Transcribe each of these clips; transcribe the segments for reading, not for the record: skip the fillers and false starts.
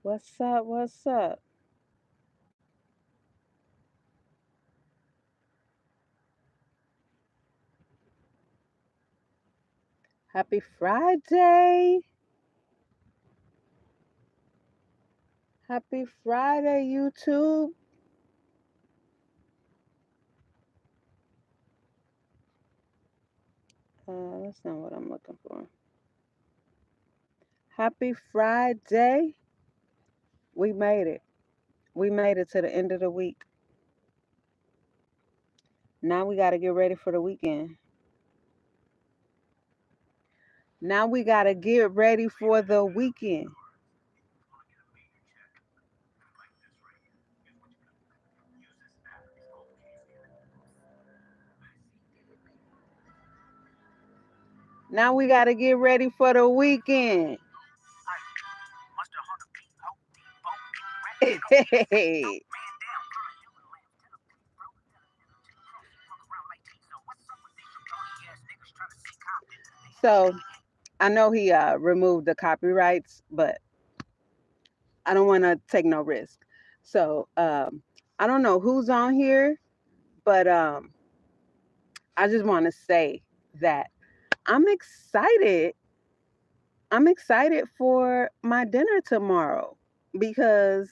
What's up? What's up? Happy Friday. Happy Friday, YouTube. That's not what I'm looking for. Happy Friday. We made it. We made it to the end of the week. Now we got to get ready for the weekend. Now we got to get ready for the weekend. Now we got to get ready for the weekend. Hey. So I know he removed the copyrights, but I don't want to take no risk. So I don't know who's on here, but I just want to say that I'm excited. I'm excited for my dinner tomorrow because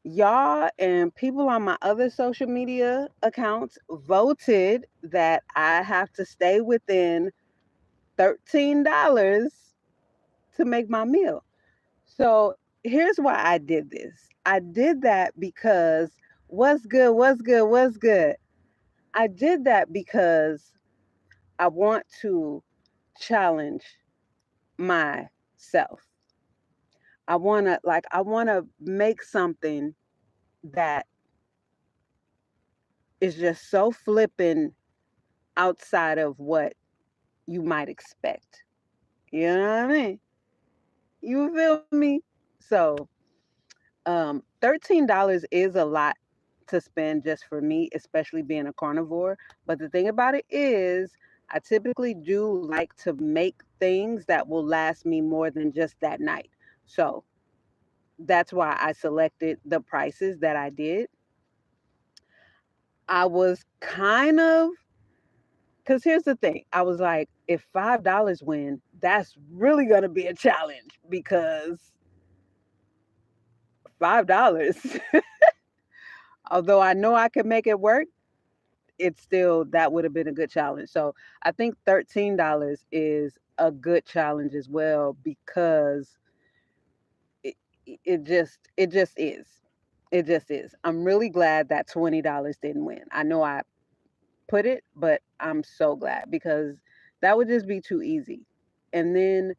y'all and people on my other social media accounts voted that I have to stay within $13 to make my meal. So here's why I did this. I did that because what's good, what's good, what's good. I did that because I want to challenge myself. I want to make something that is just so flipping outside of what you might expect. You know what I mean? You feel me? So, $13 is a lot to spend just for me, especially being a carnivore. But the thing about it is, I typically do like to make things that will last me more than just that night. So that's why I selected the prices that I did. I was kind of, because here's the thing, I was like, if $5 win, that's really going to be a challenge because $5, although I know I could make it work, it's still, that would have been a good challenge. So I think $13 is a good challenge as well because it, it just is. It just is. I'm really glad that $20 didn't win. I know I put it, but I'm so glad because that would just be too easy. And then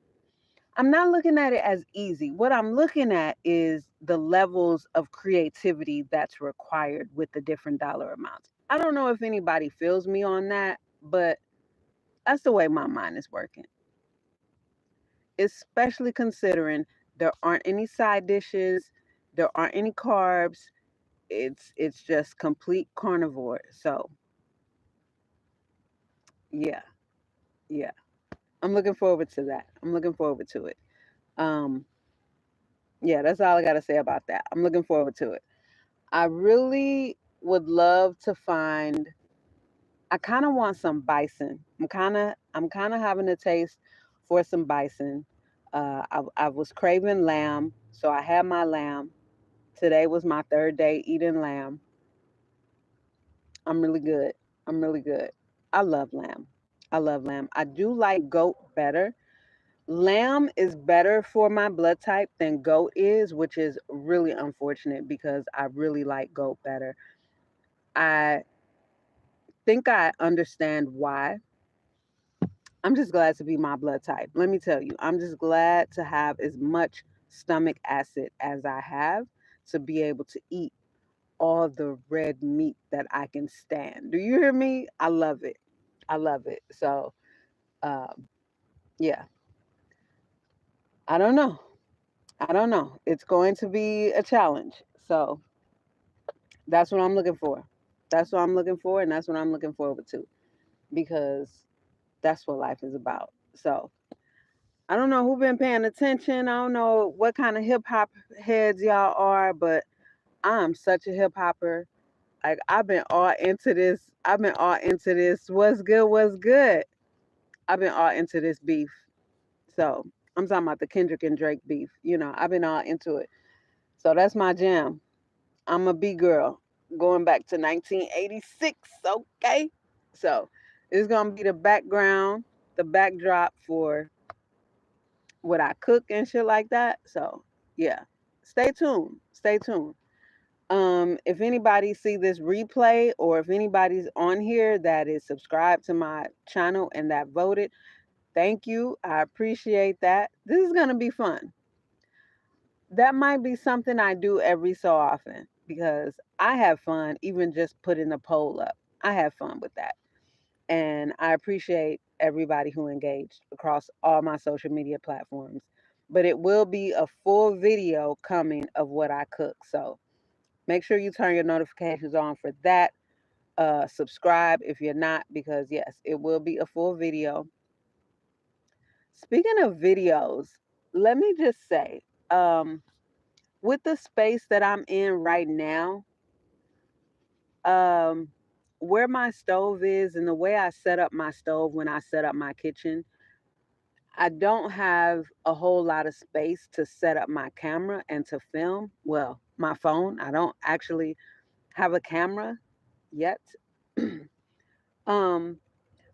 I'm not looking at it as easy. What I'm looking at is the levels of creativity that's required with the different dollar amounts. I don't know if anybody feels me on that, but that's the way my mind is working. Especially considering there aren't any side dishes, there aren't any carbs. It's just complete carnivore. So, yeah. Yeah. I'm looking forward to that. I'm looking forward to it. Um yeah, that's all I got to say about that. I'm looking forward to it. I really would love to find. I kind of want some bison. I'm kind of having a taste for some bison. I was craving lamb, so I had my lamb. Today was my third day eating lamb. I'm really good. I'm really good. I love lamb. I love lamb. I do like goat better. Lamb is better for my blood type than goat is, which is really unfortunate because I really like goat better. I think I understand why. I'm just glad to be my blood type. Let me tell you, I'm just glad to have as much stomach acid as I have to be able to eat all the red meat that I can stand. Do you hear me? I love it. I love it. So, um, yeah, I don't know. I don't know. It's going to be a challenge. So, that's what I'm looking for. That's what I'm looking for, and that's what I'm looking forward to because that's what life is about. So, I don't know who been paying attention. I don't know what kind of hip hop heads y'all are, but I'm such a hip hopper. Like I've been all into this. I've been all into this. What's good? What's good? I've been all into this beef. So I'm talking about the Kendrick and Drake beef. I've been all into it. So that's my jam. I'm a B girl going back to 1986. Okay. So it's going to be the background, the backdrop for what I cook and shit like that. So yeah, stay tuned. Stay tuned. If anybody see this replay or if anybody's on here that is subscribed to my channel and that voted, thank you. I appreciate that. This is going to be fun. That might be something I do every so often because I have fun even just putting the poll up. I have fun with that. And I appreciate everybody who engaged across all my social media platforms. But it will be a full video coming of what I cook. So make sure you turn your notifications on for that. Subscribe if you're not, because yes, it will be a full video. Speaking of videos, let me just say, um, with the space that I'm in right now, um, where my stove is and the way I set up my stove when I set up my kitchen, I don't have a whole lot of space to set up my camera and to film. Well, my phone, I don't actually have a camera yet. um,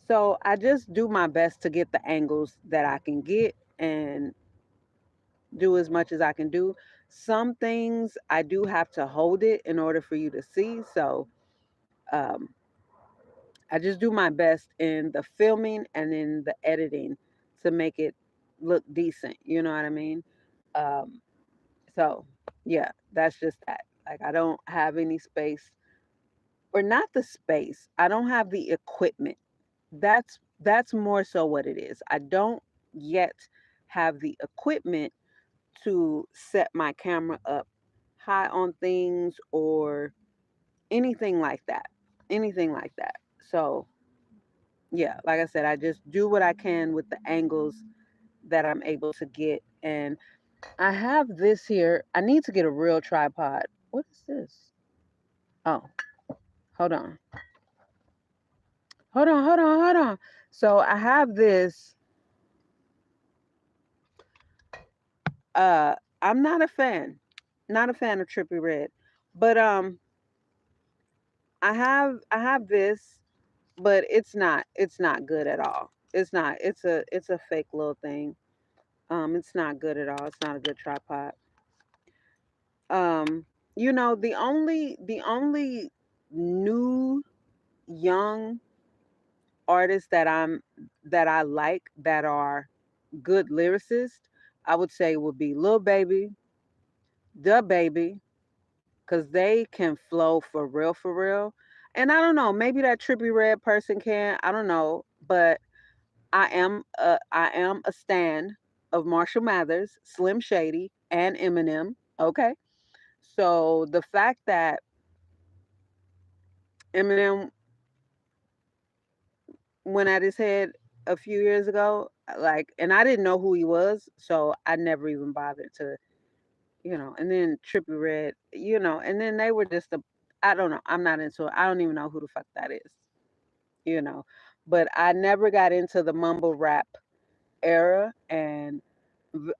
so I just do my best to get the angles that I can get and do as much as I can do. Some things I do have to hold it in order for you to see. So um, I just do my best in the filming and in the editing to make it look decent. You know what I mean? Um, so yeah, that's just that. Like I don't have any space, or not the space. I don't have the equipment. That's more so what it is. I don't yet have the equipment to set my camera up high on things or anything like that. Anything like that. So yeah, like I said, I just do what I can with the angles that I'm able to get. And I have this here. I need to get a real tripod. What is this? Oh, hold on. Hold on. So I have this. Uh, I'm not a fan. Not a fan of Trippy Red. But I have this, but it's not good at all. It's not. It's a fake little thing. It's not good at all. It's not a good tripod. Um, the only new young artists that I like that are good lyricists, I would say would be Lil Baby, Da Baby, because they can flow for real. And I don't know, maybe that Trippy Red person can. I don't know, but I am a stan of Marshall Mathers, Slim Shady, and Eminem. Okay, so the fact that Eminem went at his head a few years ago, like, and I didn't know who he was, so I never even bothered to, and then Trippy Red, and then they were just I don't know, I'm not into it. I don't even know who the fuck that is, you know, but I never got into the mumble rap era, and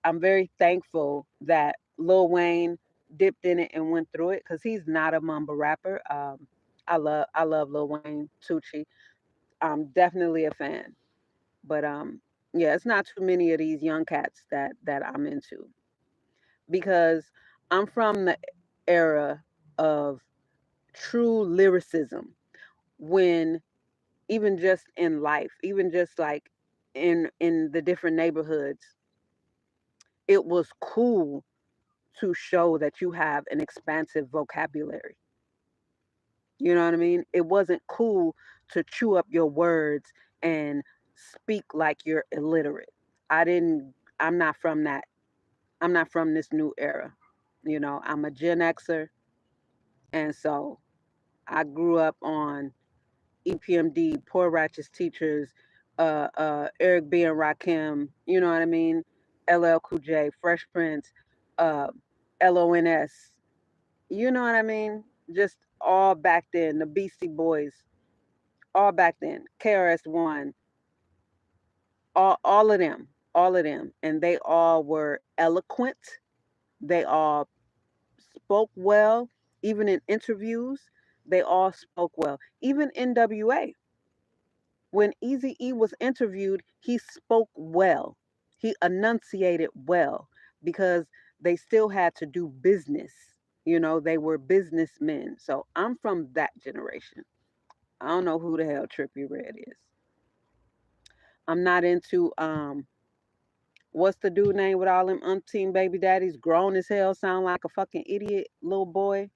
I'm very thankful that Lil Wayne dipped in it and went through it because he's not a mumble rapper. I love Lil Wayne, Tucci. I'm definitely a fan. But yeah, it's not too many of these young cats that I'm into because I'm from the era of true lyricism when even just in life, even just like in the different neighborhoods, it was cool to show that you have an expansive vocabulary. You know what I mean? It wasn't cool to chew up your words and speak like you're illiterate. I'm not from that. I'm not from this new era. I'm a Gen Xer, and so I grew up on EPMD, Poor Righteous Teachers, Eric B and Rakim, you know what I mean? LL Cool J, Fresh Prince, uh, LONS, you know what I mean? Just all back then, the Beastie Boys, all back then, KRS-One, all of them, and they all were eloquent. They all spoke well, even in interviews. They all spoke well. Even NWA, when Easy E was interviewed, he spoke well. He enunciated well because they still had to do business. You know, they were businessmen. So I'm from that generation. I don't know who the hell Trippy Red is. I'm not into what's the dude name with all them umpteen baby daddies, grown as hell, sound like a fucking idiot little boy.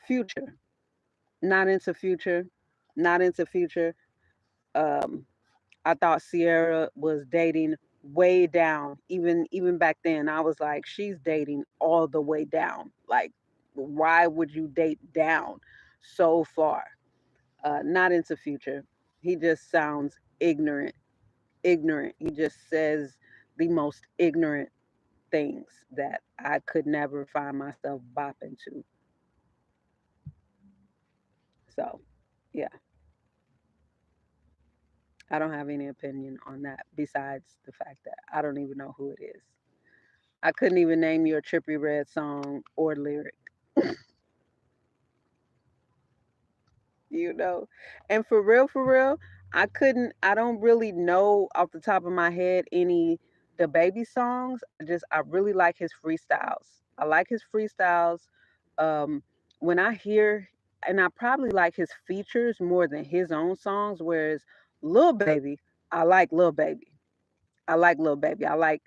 Future. Not into Future. Not into Future. Um, I thought Sierra was dating way down. Even back then, I was like, she's dating all the way down. Like, why would you date down so far? Not into Future. He just sounds ignorant. Ignorant. He just says the most ignorant things that I could never find myself bopping to. So, yeah, I don't have any opinion on that besides the fact that I don't even know who it is. I couldn't even name you a Trippy Red song or lyric, you know? And for real, I don't really know off the top of my head any the baby songs. I really like his freestyles. I like his freestyles. Um, when I hear, and I probably like his features more than his own songs, whereas Lil Baby, I like Lil Baby. I like Lil Baby. I like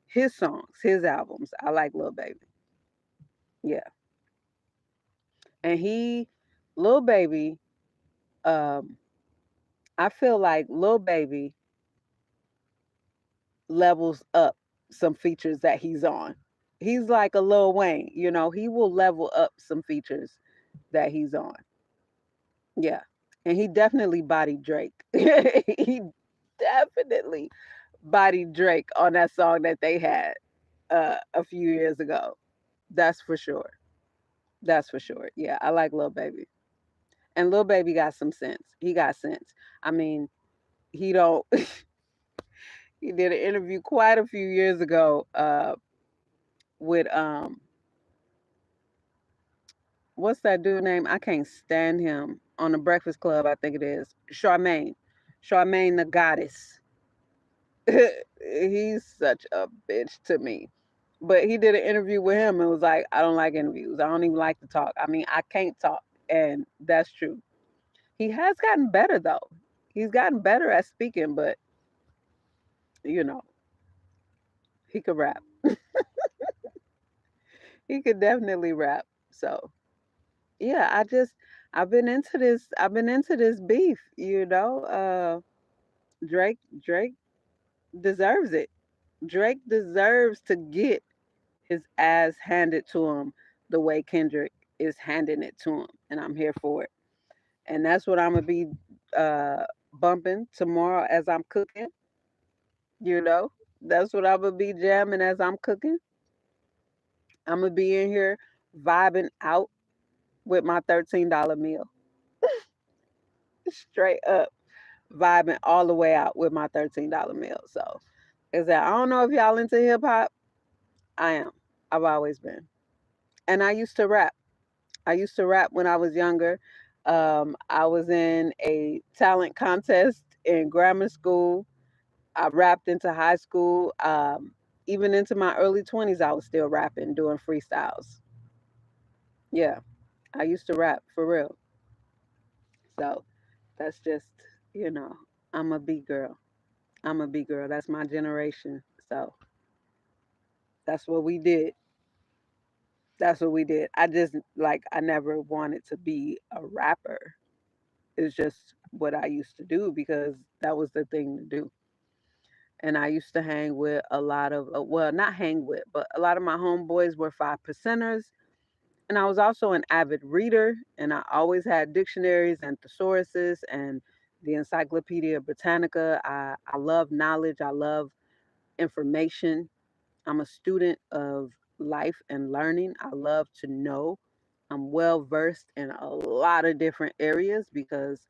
his songs, his albums. I like Lil Baby. Yeah. And Lil Baby, um, I feel like Lil Baby levels up some features that he's on. He's like a Lil Wayne, you know, he will level up some features that he's on. Yeah. And he definitely bodied Drake. He definitely bodied Drake on that song that they had a few years ago. That's for sure. That's for sure. Yeah, I like Lil Baby. And Lil Baby got some sense. He got sense. I mean, he don't he did an interview quite a few years ago with what's that dude name? I can't stand him on the Breakfast Club. I think it is Charmaine. Charmaine the goddess. He's such a bitch to me. But he did an interview with him and was like, I don't like interviews. I don't even like to talk. I mean, I can't talk. And that's true. He has gotten better though. He's gotten better at speaking, but you know, he could rap. He could definitely rap. So yeah, I've been into this beef, you know. Drake deserves it. Drake deserves to get his ass handed to him the way Kendrick is handing it to him. And I'm here for it. And that's what I'm gonna be uh bumping tomorrow as I'm cooking, you know. That's what I'm gonna be jamming as I'm cooking. I'm gonna be in here vibing out with my $13 meal. Straight up vibing all the way out with my $13 meal. So is that I don't know if y'all into hip hop. I am. I've always been. And I used to rap. I used to rap when I was younger. I was in a talent contest in grammar school. I rapped into high school. Even into my early 20s, I was still rapping, doing freestyles. Yeah, I used to rap for real. So that's just, you know, I'm a B girl. I'm a B girl. That's my generation. So that's what we did. That's what we did. I just like I never wanted to be a rapper. It's just what I used to do because that was the thing to do. And I used to hang with a lot of well, not hang with, but a lot of my homeboys were five percenters. And I was also an avid reader, and I always had dictionaries and thesauruses and the Encyclopedia Britannica. I love knowledge. I love information. I'm a student of life and learning. I love to know. I'm well versed in a lot of different areas because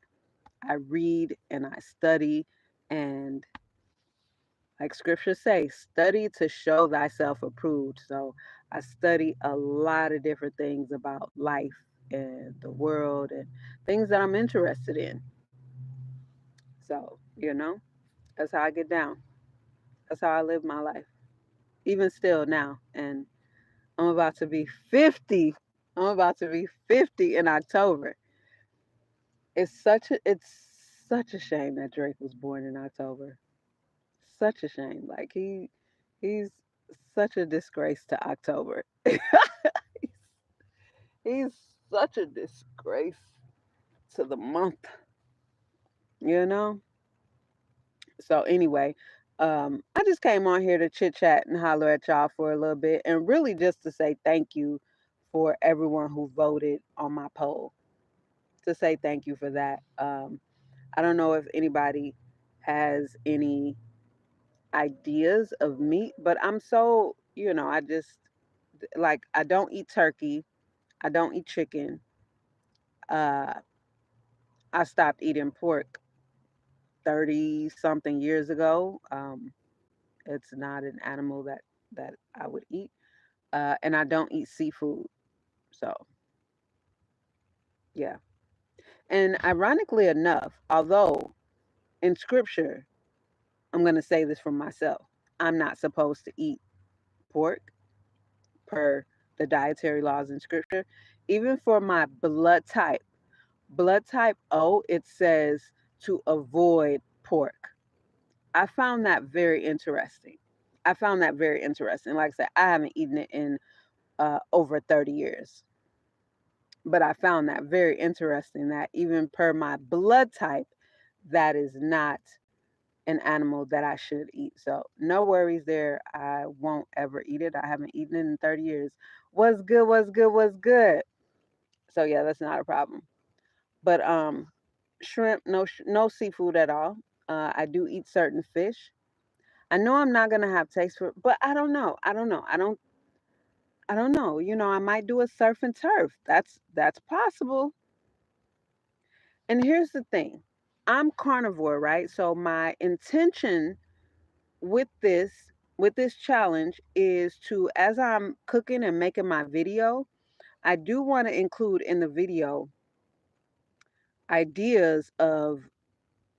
I read and I study, and like scripture says, study to show thyself approved. So I study a lot of different things about life and the world and things that I'm interested in. So, that's how I get down. That's how I live my life. Even still now. And I'm about to be 50. I'm about to be 50 in October. It's such a shame that Drake was born in October. Such a shame. Like he's such a disgrace to October. He's such a disgrace to the month, you know? So anyway, I just came on here to chit chat and holler at y'all for a little bit and really just to say thank you for everyone who voted on my poll. To say thank you for that. I don't know if anybody has any ideas of meat, but I'm so, I just like I don't eat turkey, I don't eat chicken. Uh I stopped eating pork 30 something years ago. It's not an animal that I would eat. And I don't eat seafood. So, yeah. And ironically enough, although in scripture, I'm going to say this for myself, I'm not supposed to eat pork per the dietary laws in scripture. Even for my blood type O, it says to avoid pork. I found that very interesting. I found that very interesting. Like I said, I haven't eaten it in over 30 years. But I found that very interesting that even per my blood type, that is not an animal that I should eat. So no worries there. I won't ever eat it. I haven't eaten it in 30 years. What's good? What's good? What's good? So yeah, that's not a problem. But shrimp, no seafood at all. I do eat certain fish. I know I'm not gonna have taste for, but I don't know. I don't know. I don't know. I might do a surf and turf. That's possible. And here's the thing. I'm carnivore, right? So my intention with this challenge is to, as I'm cooking and making my video, I do want to include in the video ideas of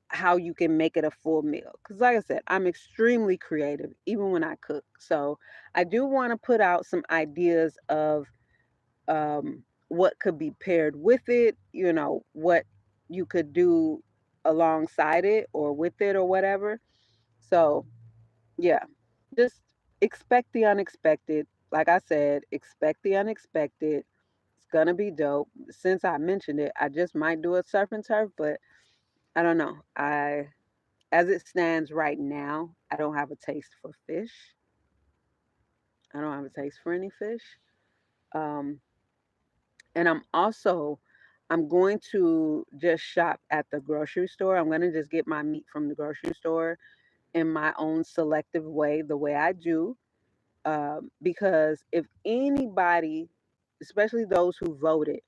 how you can make it a full meal. Because, like I said, I'm extremely creative, even when I cook. So, I do want to put out some ideas of what could be paired with it, what you could do alongside it or with it or whatever. So, yeah, just expect the unexpected. Like I said, expect the unexpected. It's gonna be dope. Since I mentioned it, I just might do a surf and turf, but I don't know. As it stands right now, I don't have a taste for fish. I don't have a taste for any fish. Um, and I'm going to just shop at the grocery store. I'm going to just get my meat from the grocery store in my own selective way, the way I do. Because if anybody, especially those who voted,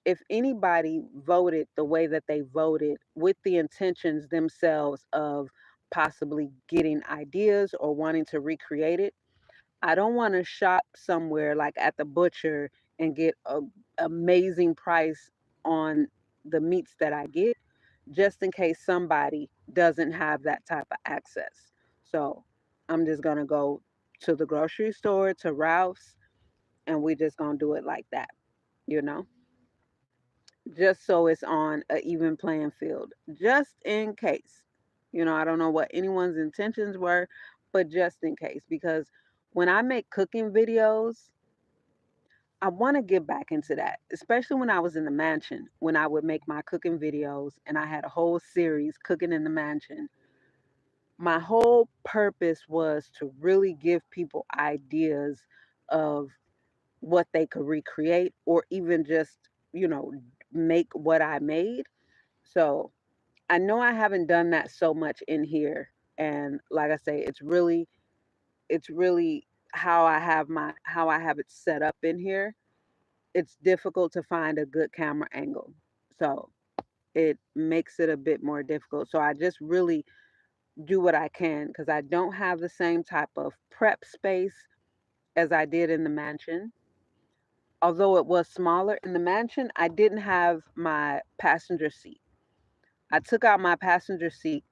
if anybody voted the way that they voted with the intentions themselves of possibly getting ideas or wanting to recreate it, I don't want to shop somewhere like at the butcher and get a amazing price on the meats that I get just in case somebody doesn't have that type of access. So I'm just gonna go to the grocery store, to Ralph's, and we just gonna do it like that, you know, just so it's on an even playing field, just in case. I don't know what anyone's intentions were, but just in case, because when I make cooking videos, I want to get back into that, especially when I was in the mansion, when I would make my cooking videos and I had a whole series, Cooking in the Mansion. My whole purpose was to really give people ideas of what they could recreate or even just, you know, make what I made. So I know I haven't done that so much in here. And like I say, it's really how I have it set up in here. It's difficult to find a good camera angle. So it makes it a bit more difficult. So I just really do what I can because I don't have the same type of prep space as I did in the mansion. Although it was smaller in the mansion, I didn't have my passenger seat. I took out my passenger seat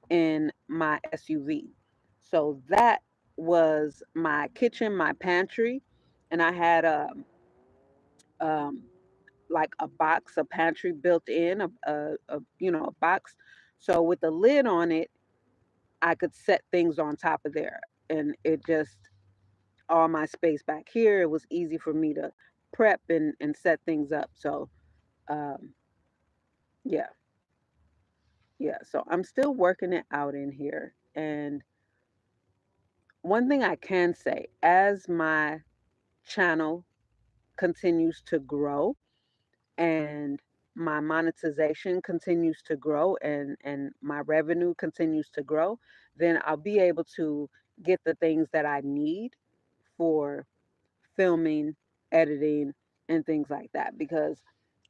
in my SUV. So that was my kitchen, my pantry, and I had um, like a box, a pantry built in, a box. So with the lid on it, I could set things on top of there, and it just all my space back here. It was easy for me to prep and set things up. So um, yeah, yeah. So I'm still working it out in here, and one thing I can say, as my channel continues to grow and my monetization continues to grow and my revenue continues to grow, then I'll be able to get the things that I need for filming, editing, and things like that. Because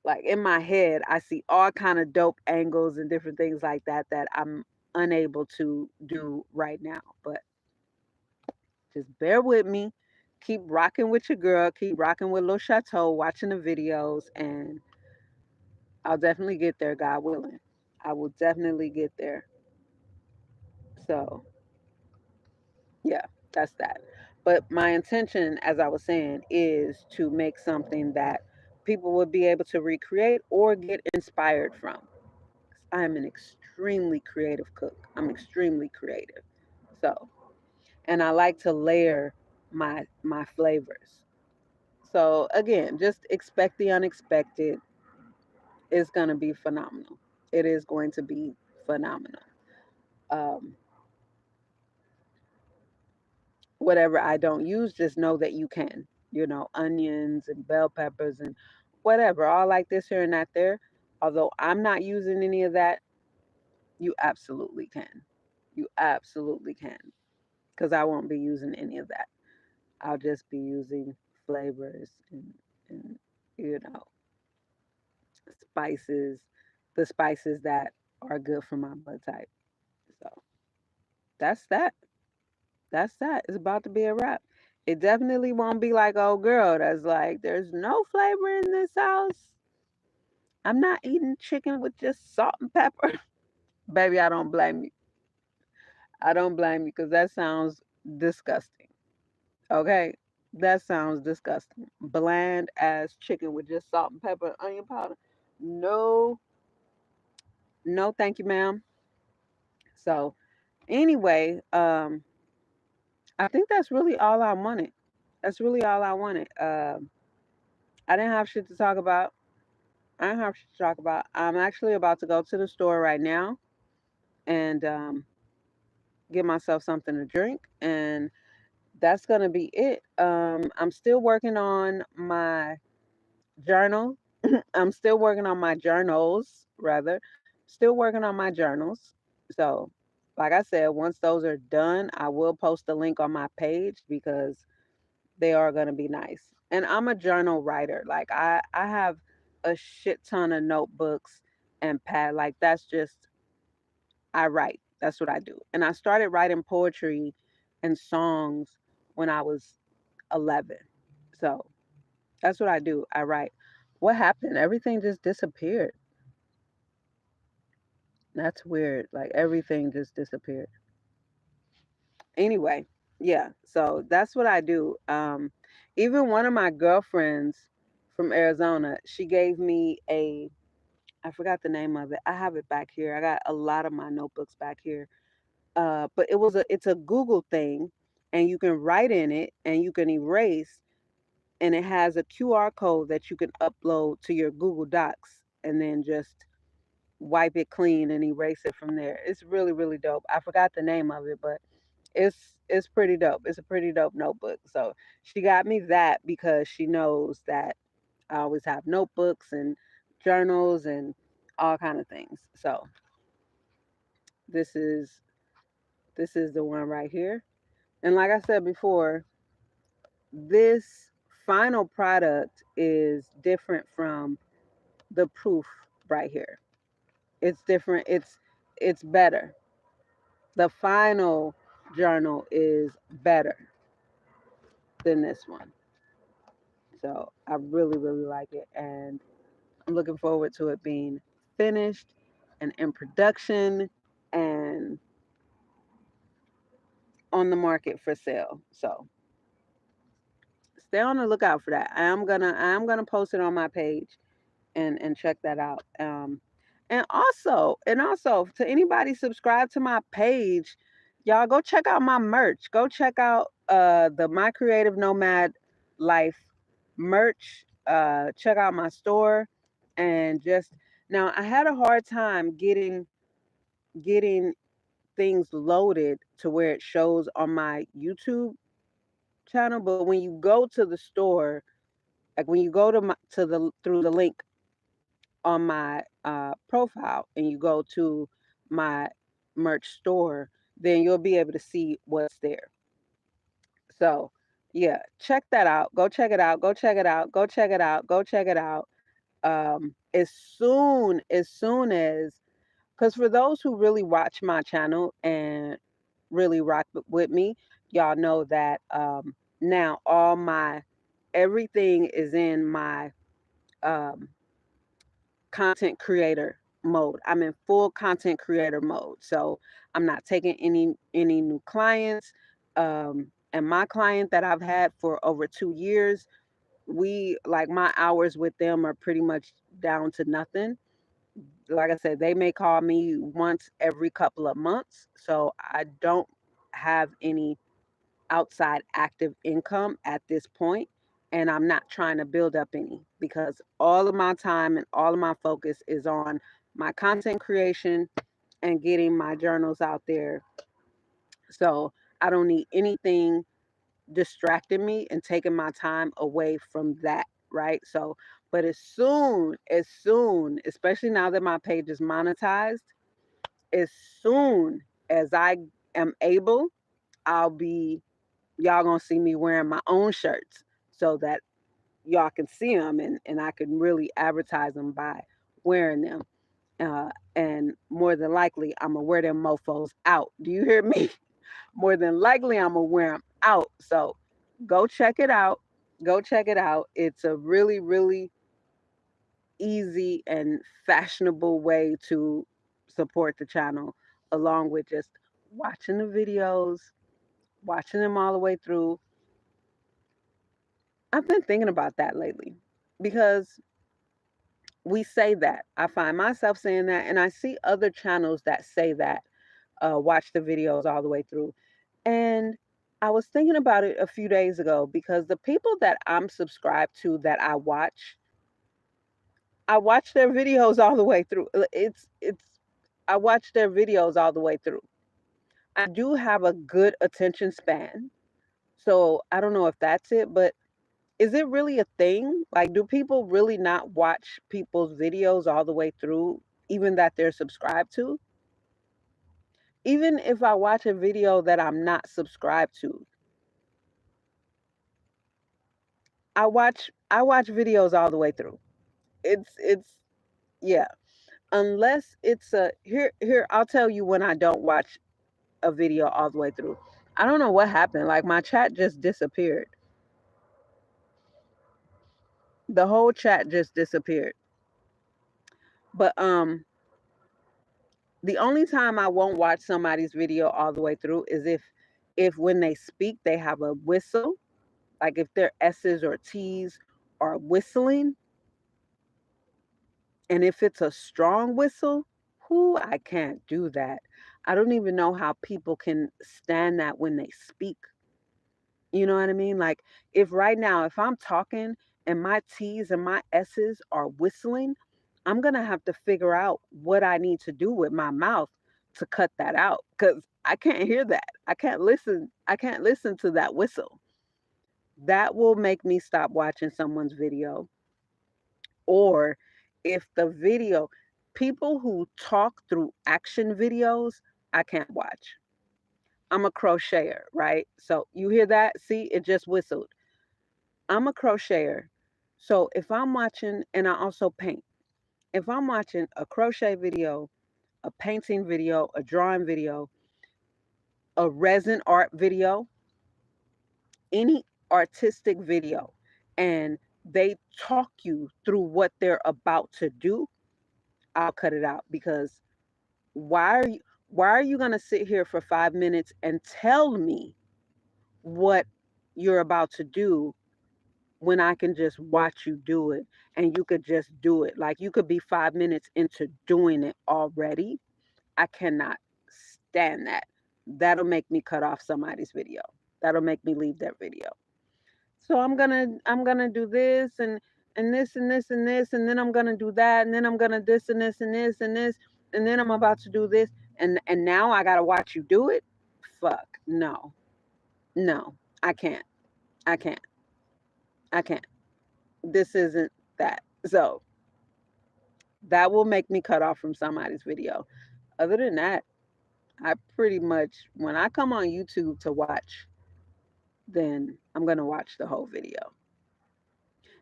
like in my head, I see all kind of dope angles and different things like that that I'm unable to do right now. But just bear with me. Keep rocking with your girl. Keep rocking with Lil Chateau, watching the videos, and I'll definitely get there, God willing. I will definitely get there. So, yeah, that's that. But my intention, as I was saying, is to make something that people will be able to recreate or get inspired from. I am an extremely creative cook. I'm extremely creative. So, and I like to layer my flavors. So again, just expect the unexpected. Is going to be phenomenal. It is going to be phenomenal. Um, whatever I don't use, just know that you can. Onions and bell peppers and whatever, all like this here and that there. Although I'm not using any of that, you absolutely can. You absolutely can. Because I won't be using any of that. I'll just be using flavors and you know, spices, the spices that are good for my blood type. So that's that. That's that. It's about to be a wrap. It definitely won't be like, oh girl, that's like, there's no flavor in this house. I'm not eating chicken with just salt and pepper. Baby, I don't blame you. I don't blame you because that sounds disgusting. Okay? That sounds disgusting. Bland ass chicken with just salt and pepper and onion powder. No, no, thank you, ma'am. So, anyway, I think that's really all I wanted. That's really all I wanted. I didn't have shit to talk about. I didn't have shit to talk about. I'm actually about to go to the store right now and get myself something to drink, and that's gonna be it. I'm still working on my journal. I'm still working on my journals, rather. Still working on my journals. So, like I said, once those are done, I will post a link on my page because they are going to be nice. And I'm a journal writer. Like I have a shit ton of notebooks and pad. Like that's just I write. That's what I do. And I started writing poetry and songs when I was 11. So that's what I do. I write. What happened? Everything just disappeared. That's weird. Like everything just disappeared. Anyway, yeah. So that's what I do. Even one of my girlfriends from Arizona, she gave me a I forgot the name of it. I have it back here. I got a lot of my notebooks back here. But it's a Google thing and you can write in it and you can erase and it has a QR code that you can upload to your Google Docs and then just wipe it clean and erase it from there. It's really, really dope. I forgot the name of it, but it's pretty dope. It's a pretty dope notebook. So she got me that because she knows that I always have notebooks and journals and all kind of things. So This is this is the one right here. And like I said before, this final product is different from the proof right here. It's different. It's better. The final journal is better than this one. So I really, really like it. And I'm looking forward to it being finished and in production and on the market for sale. So stay on the lookout for that. I'm gonna post it on my page and check that out. And also to anybody subscribe to my page, y'all go check out my merch. Go check out the My Creative Nomad Life merch. Check out my store and just now I had a hard time getting things loaded to where it shows on my YouTube channel, but when you go to the store, like when you go to the through the link on my profile and you go to my merch store, then you'll be able to see what's there. So, yeah, check that out. Go check it out. Go check it out. Go check it out. Go check it out. As soon as, because for those who really watch my channel and really rock with me, y'all know that now all my everything is in my um, content creator mode. I'm in full content creator mode. So I'm not taking any new clients. And my client that I've had for over 2 years, we like my hours with them are pretty much down to nothing. Like I said, they may call me once every couple of months. So I don't have any outside active income at this point, and I'm not trying to build up any because all of my time and all of my focus is on my content creation and getting my journals out there. So I don't need anything distracting me and taking my time away from that, right? So, but as soon, especially now that my page is monetized, as soon as I am able, I'll be y'all gonna see me wearing my own shirts so that y'all can see them and I can really advertise them by wearing them. And more than likely, I'm gonna wear them mofos out. Do you hear me? More than likely, I'm gonna wear them out. So go check it out. Go check it out. It's a really, really easy and fashionable way to support the channel, along with just watching the videos, watching them all the way through. I've been thinking about that lately because we say that. I find myself saying that, and I see other channels that say that, watch the videos all the way through. And I was thinking about it a few days ago because the people that I'm subscribed to that I watch their videos all the way through. I watch their videos all the way through. I do have a good attention span. So I don't know if that's it, but is it really a thing? Like, do people really not watch people's videos all the way through, even that they're subscribed to? Even if I watch a video that I'm not subscribed to, I watch videos all the way through. It's yeah. Unless it's a here I'll tell you when I don't watch a video all the way through. I don't know what happened. Like my chat just disappeared. The whole chat just disappeared. But the only time I won't watch somebody's video all the way through is if when they speak they have a whistle, like if their S's or T's are whistling, and if it's a strong whistle, whoo, I can't do that. I don't even know how people can stand that when they speak. You know what I mean? Like if right now, if I'm talking and my T's and my S's are whistling, I'm gonna have to figure out what I need to do with my mouth to cut that out because I can't hear that. I can't listen. I can't listen to that whistle. That will make me stop watching someone's video. Or if the video, people who talk through action videos, I can't watch. I'm a crocheter, right? So you hear that? See, it just whistled. I'm a crocheter. So if I'm watching, and I also paint, if I'm watching a crochet video, a painting video, a drawing video, a resin art video, any artistic video, and they talk you through what they're about to do, I'll cut it out because why are you why are you going to sit here for 5 minutes and tell me what you're about to do when I can just watch you do it and you could just do it. Like you could be 5 minutes into doing it already. I cannot stand that. That'll make me cut off somebody's video. That'll make me leave their video. So I'm gonna do this and this and this and this and then I'm gonna do that and then I'm gonna this and this and this and this and then I'm about to do this and now I gotta watch you do it. Fuck no, no, I can't. I can't. I can't. This isn't that. So that will make me cut off from somebody's video. Other than that, I pretty much, when I come on YouTube to watch, then I'm going to watch the whole video.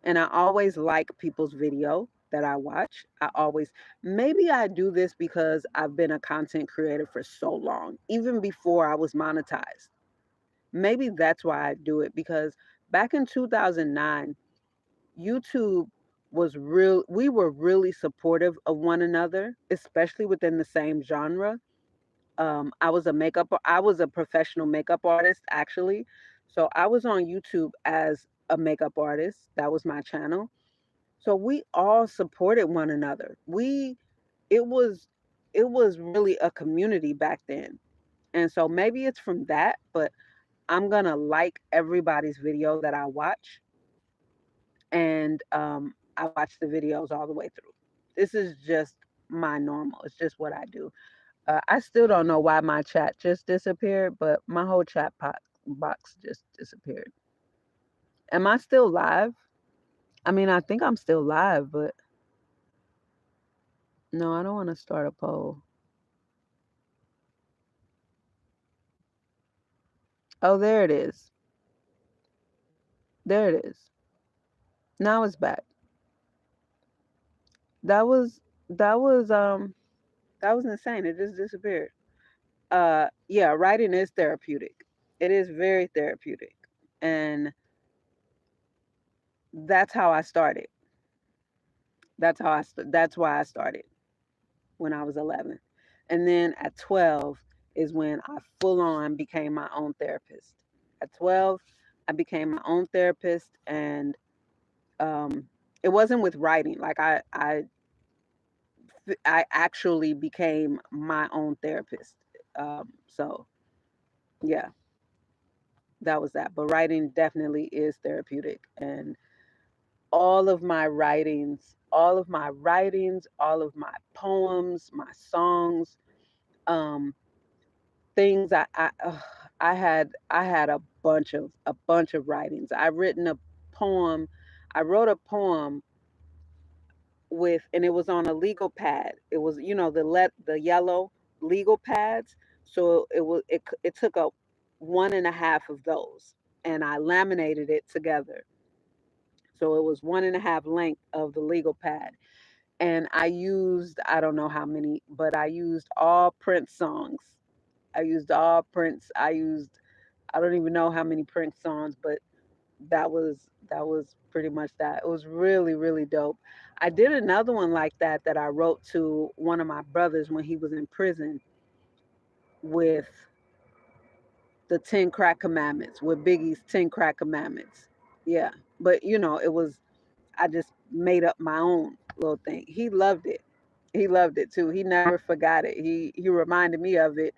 And I always like people's video that I watch. I always, maybe I do this because I've been a content creator for so long, even before I was monetized. Maybe that's why I do it because back in 2009, YouTube was real, we were really supportive of one another, especially within the same genre. I was a professional makeup artist actually. So I was on YouTube as a makeup artist. That was my channel. So we all supported one another. It was it was really a community back then. And so maybe it's from that, but I'm gonna like everybody's video that I watch, and I watch the videos all the way through. This is just my normal. It's just what I do. I still don't know why my chat just disappeared, but my whole box just disappeared. Am I still live? I mean, I think I'm still live, but no, I don't want to start a poll. Oh, there it is. There it is. Now it's back. That was that was that was insane. It just disappeared. Yeah, writing is therapeutic. It is very therapeutic. And that's how I started. That's why I started when I was 11. And then at 12 is when I full on became my own therapist. At 12, I became my own therapist, and um it wasn't with writing. Like I actually became my own therapist. So yeah, that was that. But writing definitely is therapeutic, and all of my poems, my songs, um, things I had a bunch of writings. Poem. I wrote a poem with, and it was on a legal pad. It was, the yellow legal pads. So it took up one and a half of those, and I laminated it together. So it was one and a half length of the legal pad, and I used, I don't know how many, but I used all Prince songs. I used all Prince. I don't even know how many Prince songs, but that was pretty much that. It was really really dope. I did another one like that I wrote to one of my brothers when he was in prison with the 10 crack commandments, with Biggie's 10 crack commandments. Yeah. But it was, I just made up my own little thing. He loved it. He loved it too. He never forgot it. He reminded me of it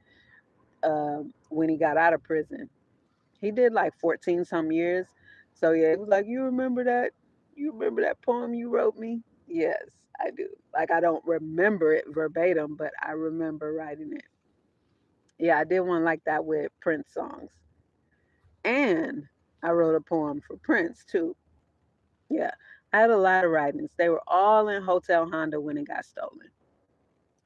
when he got out of prison. He did like 14 some years. So yeah, it was like, you remember that? You remember that poem you wrote me? Yes, I do. Like I don't remember it verbatim, but I remember writing it. Yeah, I did one like that with Prince songs. And I wrote a poem for Prince too. Yeah. I had a lot of writings. They were all in Hotel Honda when it got stolen.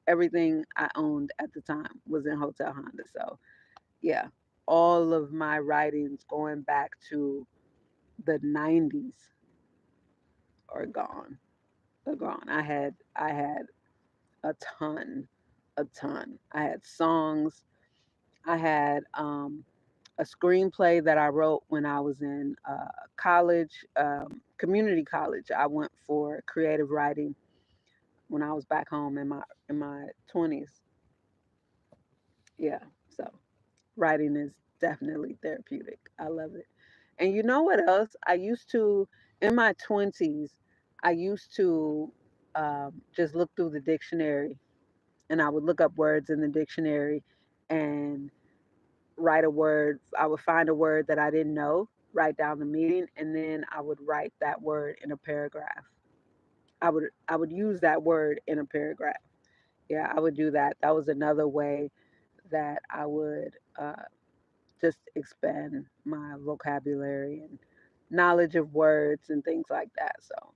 Everything I owned at the time was in Hotel Honda. So yeah, all of my writings going back to the 90s are gone. Are gone. I had a ton, a ton. I had songs. I had a screenplay that I wrote when I was in college, community college. I went for creative writing when I was back home in my 20s. Yeah, so writing is definitely therapeutic. I love it. And you know what else? I used to in my 20s. I used to just look through the dictionary, and I would look up words in the dictionary and write a word. I would find a word that I didn't know, write down the meaning, and then I would write that word in a paragraph. I would use that word in a paragraph. Yeah, I would do that. That was another way that I would just expand my vocabulary and knowledge of words and things like that. So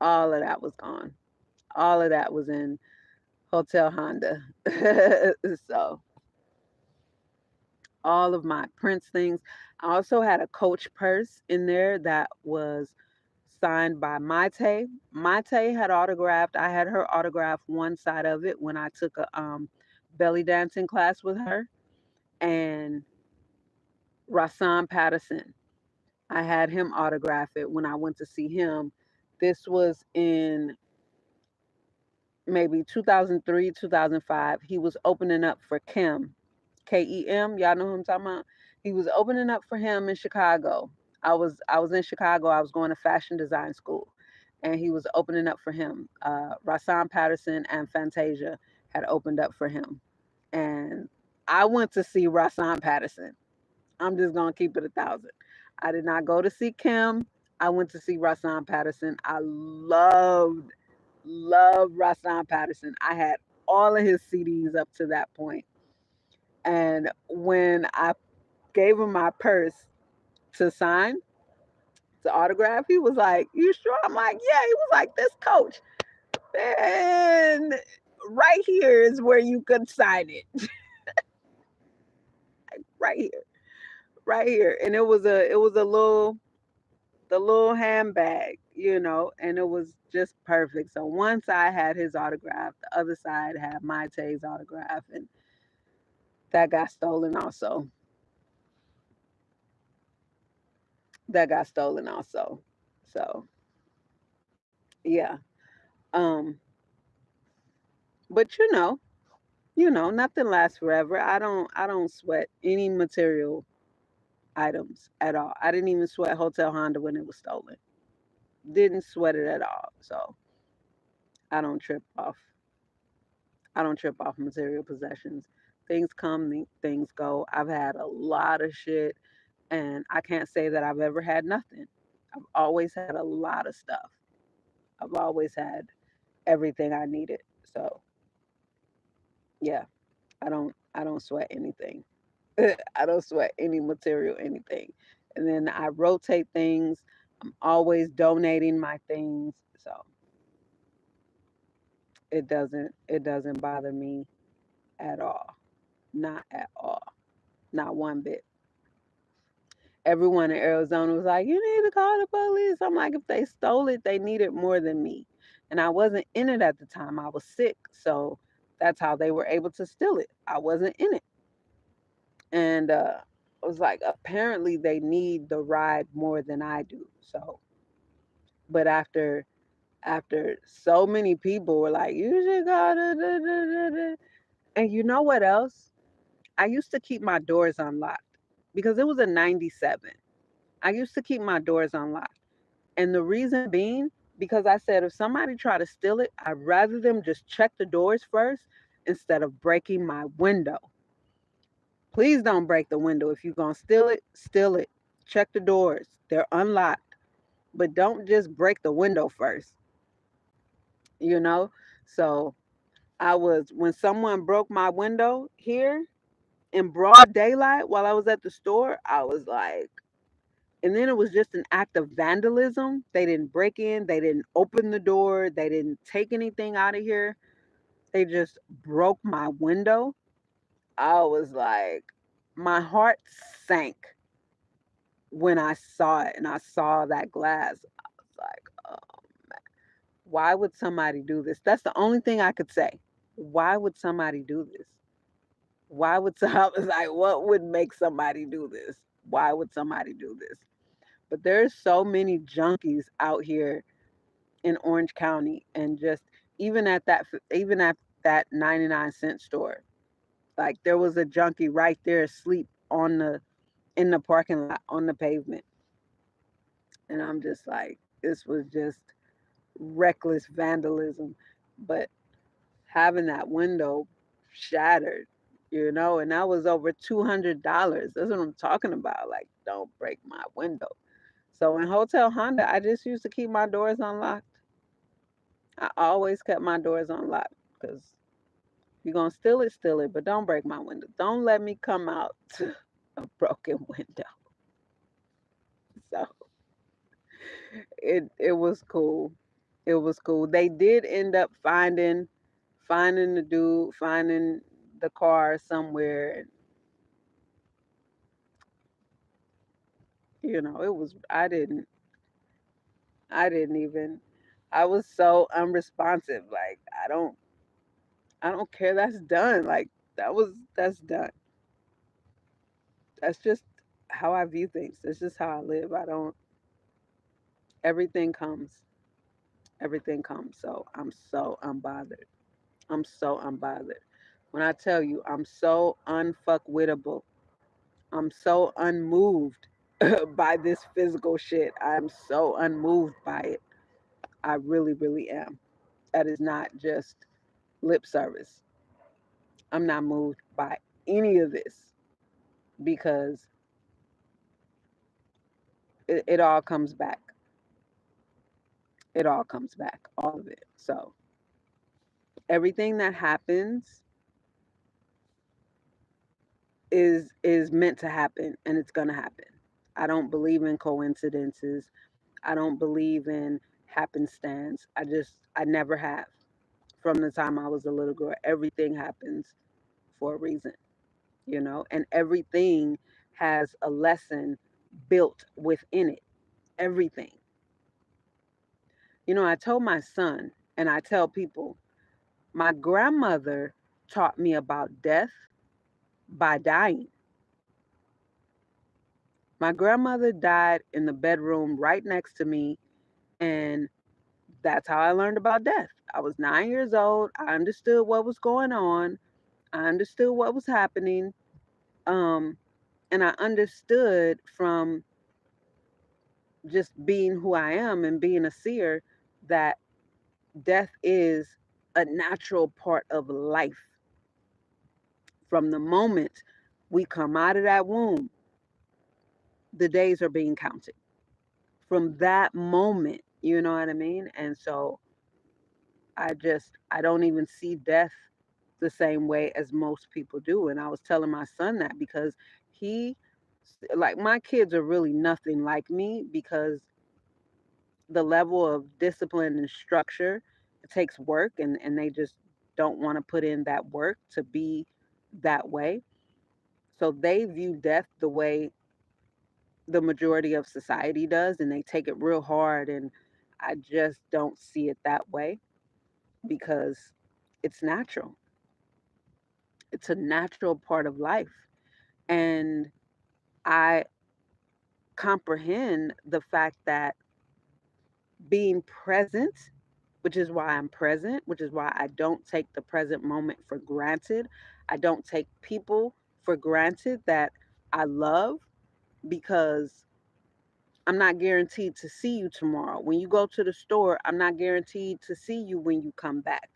all of that was gone. All of that was in Hotel Honda. So all of my Prince things. I also had a Coach purse in there that was signed by Maite. Maite had autographed. I had her autograph one side of it when I took a belly dancing class with her, and Rasan Patterson. I had him autograph it when I went to see him. This was in maybe 2003, 2005. He was opening up for Kim, Kem. Y'all know who I'm talking about? He was opening up for him in Chicago. I was in Chicago. I was going to fashion design school, and he was opening up for him. Rasan Patterson and Fantasia had opened up for him, and I went to see Rasan Patterson. I'm just gonna keep it 1,000. I did not go to see Kim. I went to see Rasan Patterson. I loved Rasan Patterson. I had all of his CDs up to that point. And when I gave him my purse to sign, to autograph, he was like, "You sure?" I'm like, "Yeah." He was like, "This Coach, and right here is where you could sign it. Right here, right here." And it was a little handbag, and it was just perfect. So one side had his autograph, the other side had Maite's autograph, and that got stolen also. That got stolen also. So yeah. Um, but nothing lasts forever. I don't sweat any material items at all. I didn't even sweat Hotel Honda when it was stolen. Didn't sweat it at all. So I don't trip off. I don't trip off material possessions. Things come, things go. I've had a lot of shit, and I can't say that I've ever had nothing. I've always had a lot of stuff. I've always had everything I needed. So yeah, I don't sweat anything. I don't sweat any material anything. And then I rotate things. I'm always donating my things. So it doesn't bother me at all. Not at all. Not one bit. Everyone in Arizona was like, "You need to call the police." I'm like, if they stole it, they need it more than me. And I wasn't in it at the time. I was sick. So that's how they were able to steal it. I wasn't in it. And I was like, apparently they need the ride more than I do. So, but after so many people were like, "You should go da, da, da, da, da." And you know what else? I used to keep my doors unlocked because it was a 97. I used to keep my doors unlocked. And the reason being, because I said if somebody try to steal it, I'd rather them just check the doors first instead of breaking my window. Please don't break the window. If you're going to steal it, steal it. Check the doors. They're unlocked. But don't just break the window first, you know? So when someone broke my window here in broad daylight while I was at the store, I was like, and then it was just an act of vandalism. They didn't break in, they didn't open the door, they didn't take anything out of here. They just broke my window. I was like, my heart sank when I saw it and I saw that glass. I was like, oh, why would somebody do this? That's the only thing I could say. Why would somebody do this? Why would I was like, what would make somebody do this? Why would somebody do this? But there's so many junkies out here in Orange County, and just even at that 99-cent store, like there was a junkie right there asleep on the in the parking lot on the pavement, and I'm just like, this was just reckless vandalism. But having that window shattered, and that was over $200. That's what I'm talking about. Like, don't break my window. So in Hotel Honda, I just used to keep my doors unlocked. I always kept my doors unlocked because if you're gonna steal it, but don't break my window. Don't let me come out to a broken window. So it was cool. It was cool. They did end up finding the dude, finding the car somewhere. It was I didn't even I was so unresponsive. Like, I don't care. That's done. Like, that's done. That's just how I view things. That's just how I live. I don't everything comes. Everything comes. So I'm so unbothered. I'm so unbothered. When I tell you I'm so unfuckwittable, I'm so unmoved by this physical shit. I'm so unmoved by it. I really, really am. That is not just lip service. I'm not moved by any of this because it all comes back. It all comes back, all of it. So everything that happens is meant to happen, and it's gonna happen. I don't believe in coincidences. I don't believe in happenstance. I never have. From the time I was a little girl, everything happens for a reason, and everything has a lesson built within it. Everything. I told my son, and I tell people, my grandmother taught me about death by dying. My grandmother died in the bedroom right next to me, and that's how I learned about death. I was 9 years old. I understood what was going on. I understood what was happening. Um, and I understood from just being who I am and being a seer that death is a natural part of life. From the moment we come out of that womb, the days are being counted. From that moment, you know what I mean? And so I don't even see death the same way as most people do. And I was telling my son that because he, like, my kids are really nothing like me because the level of discipline and structure, it takes work, and they just don't want to put in that work to be that way. So they view death the way the majority of society does, and they take it real hard. And I just don't see it that way because it's natural. It's a natural part of life. And I comprehend the fact that being present, which is why I'm present, which is why I don't take the present moment for granted. I don't take people for granted that I love, because I'm not guaranteed to see you tomorrow. When you go to the store, I'm not guaranteed to see you when you come back.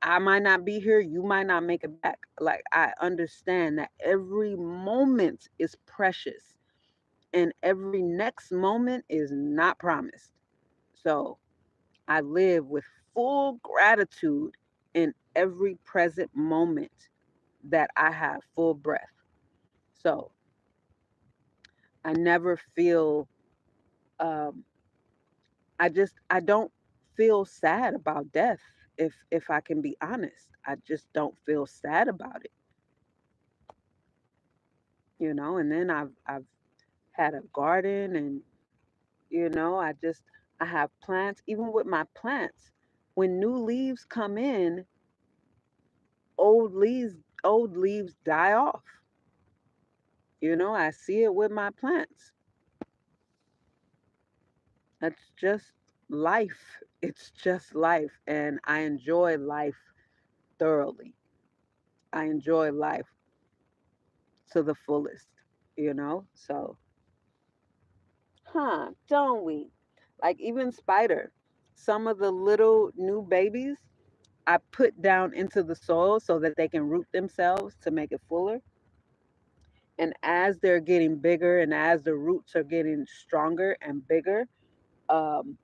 I might not be here, you might not make it back. Like, I understand that every moment is precious and every next moment is not promised. So I live with full gratitude in every present moment that I have full breath. So I never feel, um, I don't feel sad about death. if I can be honest. I just don't feel sad about it, you know. And then I've had a garden, and I have plants. Even with my plants, when new leaves come in, old leaves die off. I see it with my plants. That's just life. It's just life, and I enjoy life thoroughly. I enjoy life to the fullest, So, don't we? Like even spider, some of the little new babies I put down into the soil so that they can root themselves to make it fuller. And as they're getting bigger and as the roots are getting stronger and bigger, um,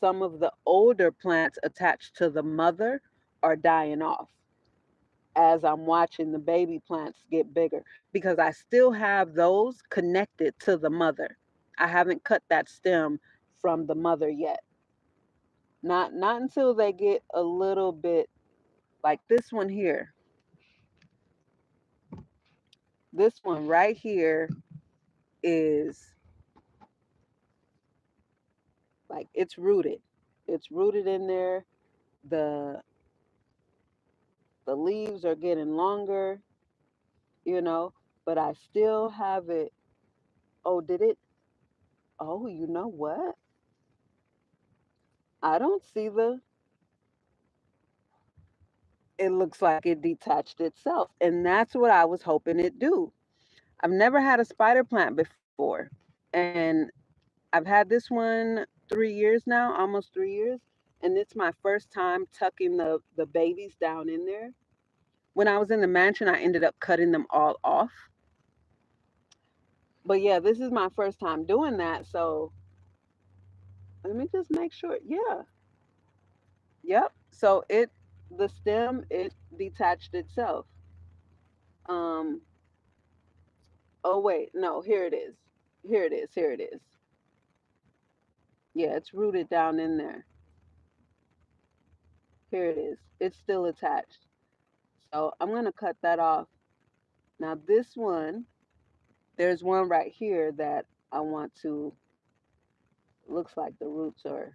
some of the older plants attached to the mother are dying off as I'm watching the baby plants get bigger, because I still have those connected to the mother. I haven't cut that stem from the mother yet. Not until they get a little bit, like this one here. This one right here is like it's rooted. It's rooted in there. The the leaves are getting longer, you know, but I still have it. Oh, did it? Oh, you know what? I don't see the it looks like it detached itself. And that's what I was hoping it do. I've never had a spider plant before. And I've had this one 3 years now, almost 3 years. And it's my first time tucking the babies down in there. When I was in the mansion, I ended up cutting them all off. But yeah, this is my first time doing that. So let me just make sure. Yeah. Yep. So the stem, it detached itself. Um, oh wait, no, here it is. Here it is. Here it is. Yeah, it's rooted down in there. Here it is. It's still attached. So I'm gonna cut that off. Now this one, there's one right here that I want to, looks like the roots are,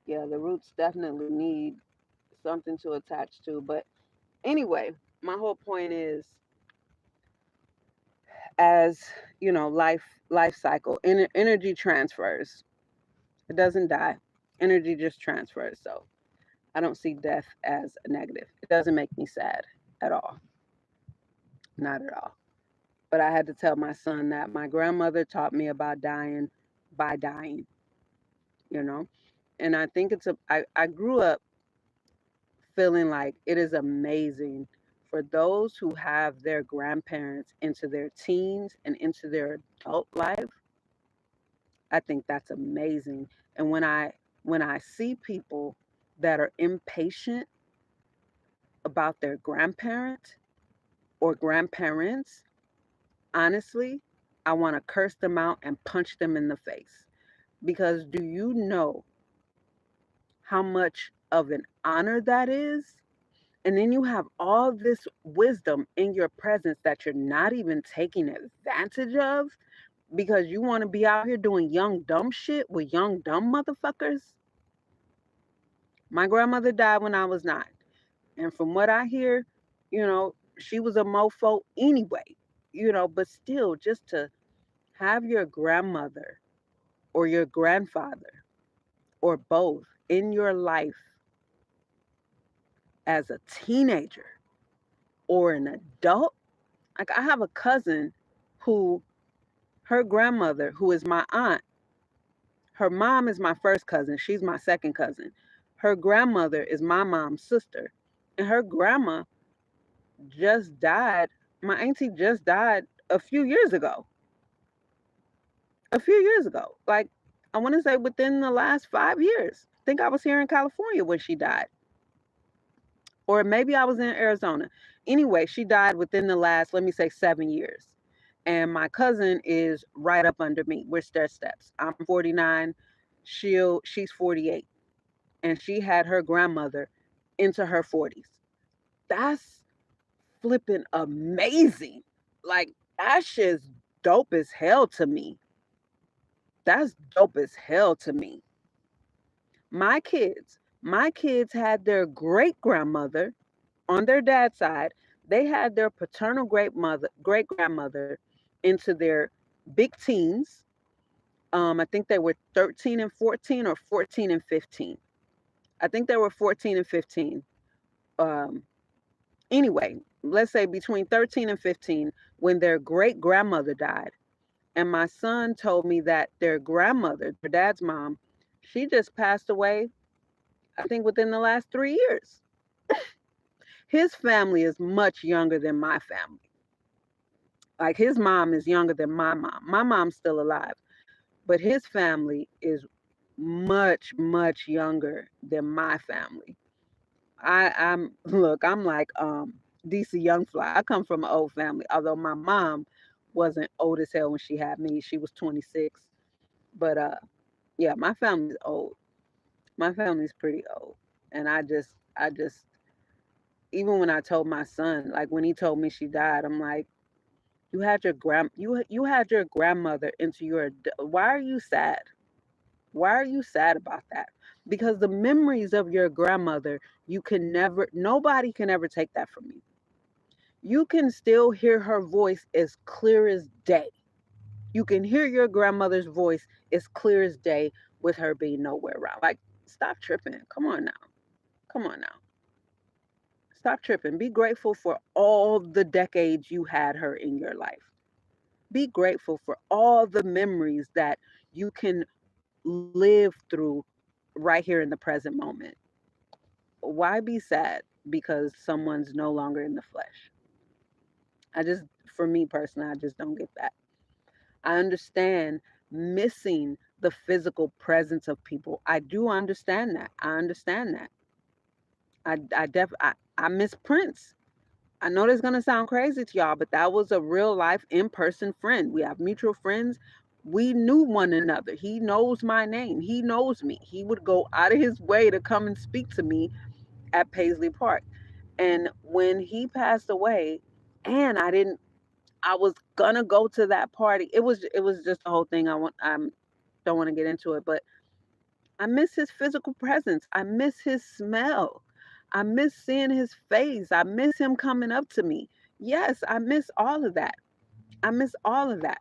yeah, the roots definitely need something to attach to. But anyway, my whole point is, as life cycle, energy transfers. It doesn't die. Energy just transfers. So I don't see death as a negative. It doesn't make me sad at all. Not at all. But I had to tell my son that my grandmother taught me about dying by dying, you know? And I think I grew up feeling like it is amazing for those who have their grandparents into their teens and into their adult life. I think that's amazing. And when I see people that are impatient about their grandparent or grandparents, honestly, I want to curse them out and punch them in the face. Because do you know how much of an honor that is? And then you have all this wisdom in your presence that you're not even taking advantage of because you want to be out here doing young dumb shit with young dumb motherfuckers. My grandmother died when I was 9. And from what I hear, she was a mofo anyway, but still, just to have your grandmother or your grandfather or both in your life as a teenager or an adult. Like I have a cousin who, her grandmother, who is my aunt, her mom is my first cousin. She's my second cousin. Her grandmother is my mom's sister. And her grandma just died. My auntie just died a few years ago. A few years ago. Like, I want to say within the last 5 years. I think I was here in California when she died. Or maybe I was in Arizona. Anyway, she died within the last, let me say, 7 years. And my cousin is right up under me. We're stair steps. I'm 49. she's 48, and she had her grandmother into her 40s. That's flipping amazing. Like, that shit's dope as hell to me. That's dope as hell to me. My kids had their great grandmother on their dad's side. They had their paternal great grandmother into their big teens. I think they were 13 and 14, or 14 and 15. I think they were 14 and 15. Um, anyway, let's say between 13 and 15 when their great grandmother died. And my son told me that their grandmother, their dad's mom, she just passed away, I think within the last 3 years. His family is much younger than my family. Like, his mom is younger than my mom. My mom's still alive, but his family is much, much younger than my family. I'm look, I'm like DC Young Fly. I come from an old family, although my mom wasn't old as hell when she had me. She was 26. But yeah, my family's old. My family's pretty old. And I just even when I told my son, like when he told me she died, I'm like, you had your grandmother into why are you sad? Why are you sad about that? Because the memories of your grandmother, nobody can ever take that from you. You can still hear her voice as clear as day. You can hear your grandmother's voice as clear as day with her being nowhere around. Like, stop tripping. Come on now. Come on now. Stop tripping. Be grateful for all the decades you had her in your life. Be grateful for all the memories that you can live through right here in the present moment. Why be sad because someone's no longer in the flesh? I just, for me personally, I just don't get that. I understand missing the physical presence of people. I do understand that. I understand that. I miss Prince. I know this gonna sound crazy to y'all, but that was a real life in person friend. We have mutual friends. We knew one another. He knows my name. He knows me. He would go out of his way to come and speak to me at Paisley Park. And when he passed away, and I was gonna go to that party. It was just the whole thing. I don't want to get into it, but I miss his physical presence. I miss his smell. I miss seeing his face. I miss him coming up to me. Yes, I miss all of that. I miss all of that.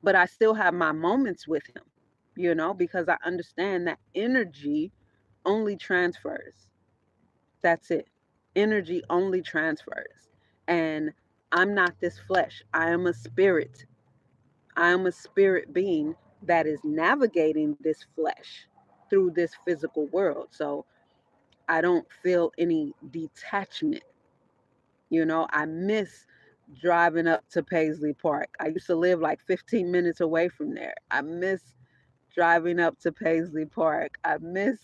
But I still have my moments with him, because I understand that energy only transfers. That's it. Energy only transfers. And I'm not this flesh. I am a spirit. I am a spirit being that is navigating this flesh through this physical world. So I don't feel any detachment. I miss driving up to Paisley Park. I used to live like 15 minutes away from there. I miss driving up to Paisley Park. I miss,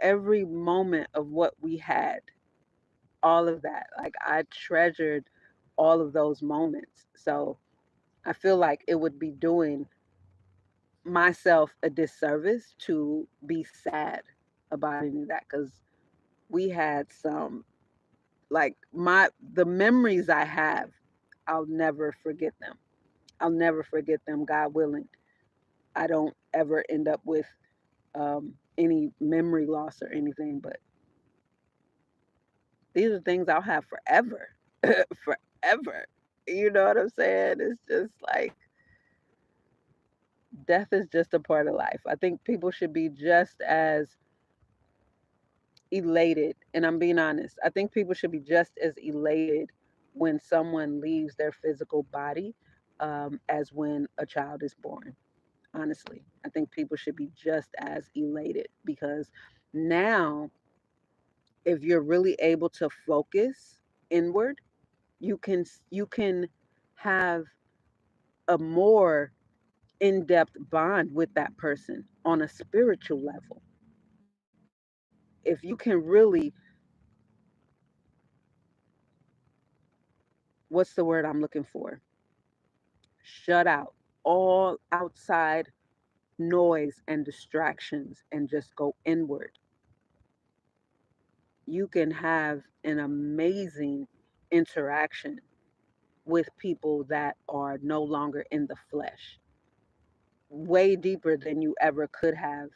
every moment of what we had, all of that. Like, I treasured all of those moments. So I feel like it would be doing myself a disservice to be sad about any of that, because we had some, like, the memories I have, I'll never forget them. I'll never forget them, God willing. I don't ever end up with any memory loss or anything, but these are things I'll have forever. Forever. You know what I'm saying? It's just like, death is just a part of life. I think people should be just as elated, and I'm being honest. I think people should be just as elated when someone leaves their physical body, as when a child is born. Honestly, I think people should be just as elated, because now, if you're really able to focus inward, you can have a more in-depth bond with that person on a spiritual level. If you can really, what's the word I'm looking for? Shut out all outside noise and distractions and just go inward, you can have an amazing interaction with people that are no longer in the flesh, way deeper than you ever could have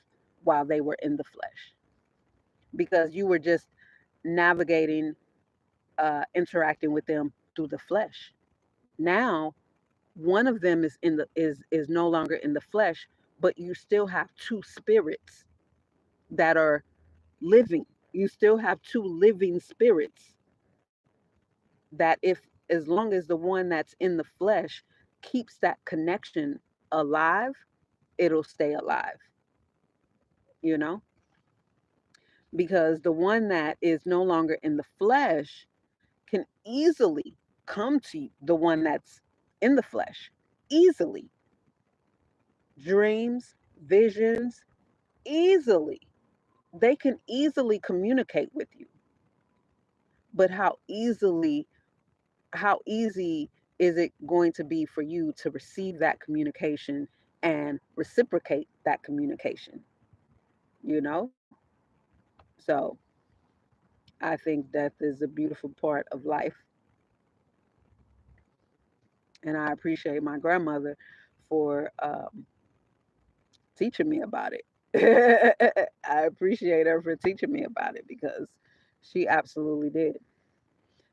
while they were in the flesh, because you were just navigating, interacting with them through the flesh. Now, one of them is no longer in the flesh, but you still have two spirits that are living. You still have two living spirits that, if as long as the one that's in the flesh keeps that connection alive, it'll stay alive, you know? Because the one that is no longer in the flesh can easily come to the one that's in the flesh. Easily. Dreams, visions, easily. They can easily communicate with you. But how easy is it going to be for you to receive that communication and reciprocate that communication, you know? So I think death is a beautiful part of life, and I appreciate my grandmother for teaching me about it. I appreciate her for teaching me about it, because she absolutely did.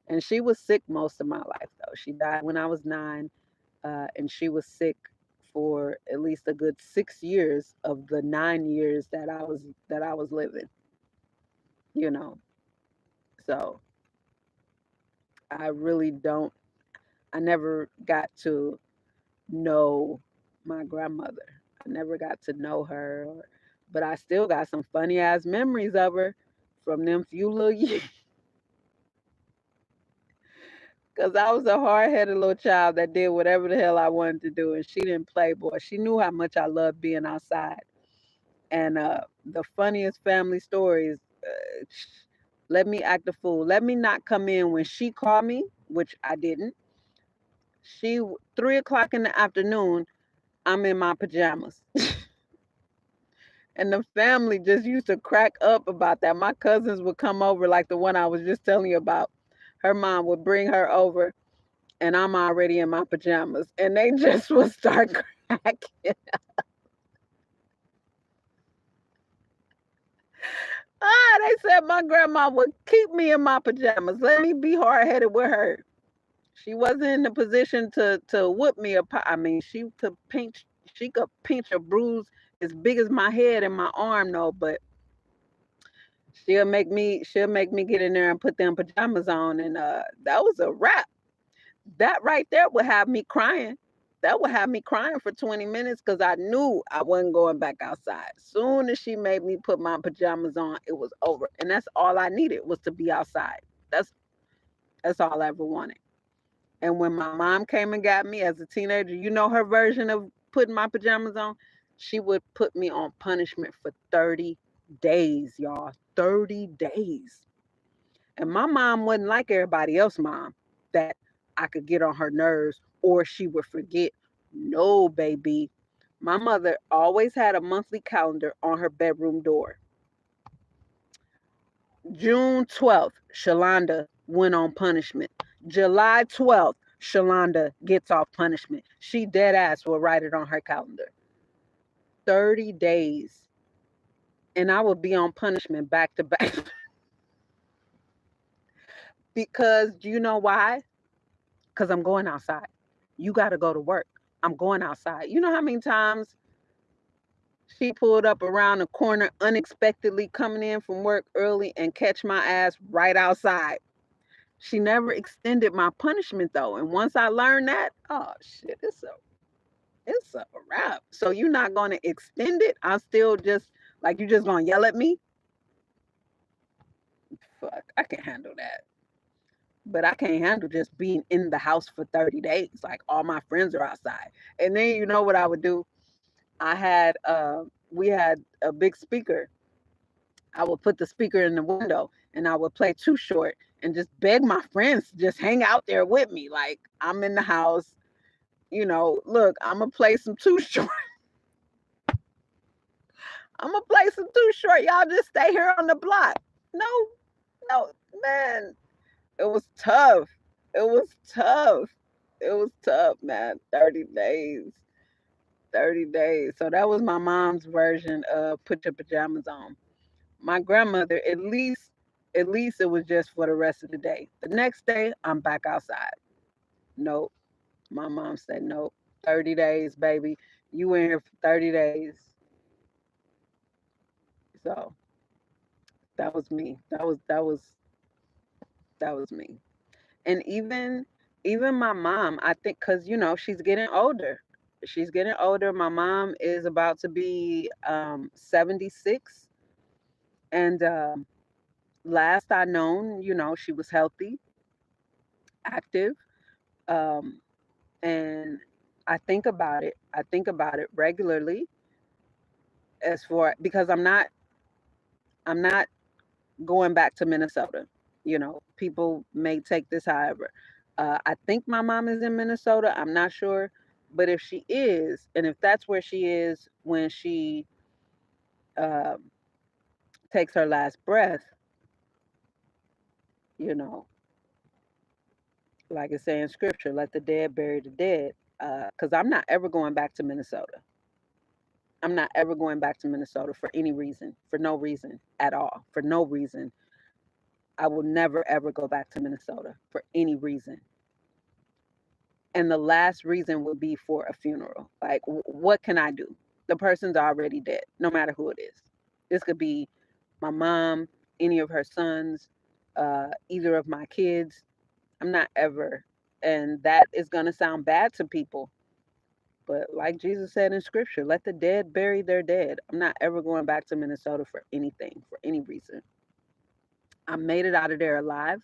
And she was sick most of my life, though. She died when I was 9, and she was sick for at least a good 6 years of the 9 years that I was living. You know, so I really don't. I never got to know my grandmother. I never got to know her, but I still got some funny ass memories of her from them few little years. Because I was a hard headed little child that did whatever the hell I wanted to do, and she didn't play, boy. She knew how much I loved being outside. And the funniest family stories, let me act a fool. Let me not come in when she called me, which I didn't. 3 o'clock in the afternoon, I'm in my pajamas. And the family just used to crack up about that. My cousins would come over, like the one I was just telling you about. Her mom would bring her over, and I'm already in my pajamas, and they just would start cracking. They said my grandma would keep me in my pajamas, let me be hard headed with her. She wasn't in the position to whoop me. I mean, she could pinch a bruise as big as my head and my arm, though. But she'll make me get in there and put them pajamas on, and that was a wrap. That right there would have me crying. That would have me crying for 20 minutes, because I knew I wasn't going back outside. Soon as she made me put my pajamas on, it was over. And that's all I needed, was to be outside. That's that's all I ever wanted. And when my mom came and got me as a teenager, her version of putting my pajamas on, she would put me on punishment for 30 days, y'all. 30 days. And my mom wasn't like everybody else's mom, that I could get on her nerves or she would forget. No, baby. My mother always had a monthly calendar on her bedroom door. June 12th, Shalonda went on punishment. July 12th, Shalonda gets off punishment. She dead ass will write it on her calendar. 30 days. And I would be on punishment back to back. Because do you know why? Because I'm going outside. You got to go to work. I'm going outside. You know how many times she pulled up around the corner unexpectedly coming in from work early and catch my ass right outside? She never extended my punishment, though. And once I learned that, oh shit, it's a wrap. So you're not gonna extend it? I'm still just like, you just gonna yell at me? Fuck, I can handle that. But I can't handle just being in the house for 30 days. Like, all my friends are outside. And then you know what I would do? We had a big speaker. I would put the speaker in the window and I would play Too Short and just beg my friends to just hang out there with me. Like, I'm in the house, look, I'm gonna play some Too Short. I'm gonna play some Too Short. Y'all just stay here on the block. No, no, man. It was tough. It was tough. It was tough, man. 30 days. 30 days. So that was my mom's version of put your pajamas on. My grandmother, at least it was just for the rest of the day. The next day, I'm back outside. Nope. My mom said nope. 30 days, baby. You in here for 30 days. So that was me. That was me. And even my mom, I think, cause she's getting older. She's getting older. My mom is about to be 76, and last I known, she was healthy, active, um, and I think about it. I think about it regularly, as for because I'm not going back to Minnesota. People may take this however. I think my mom is in Minnesota. I'm not sure. But if she is, and if that's where she is when she um, takes her last breath, you know, like it says in scripture, let the dead bury the dead. Because I'm not ever going back to Minnesota. I'm not ever going back to Minnesota for any reason, for no reason at all, for no reason. I will never ever go back to Minnesota for any reason. And the last reason would be for a funeral. Like, what can I do? The person's already dead, no matter who it is. This could be my mom, any of her sons, either of my kids. I'm not ever, and that is going to sound bad to people. But like Jesus said in scripture, let the dead bury their dead. I'm not ever going back to Minnesota for anything, for any reason. I made it out of there alive.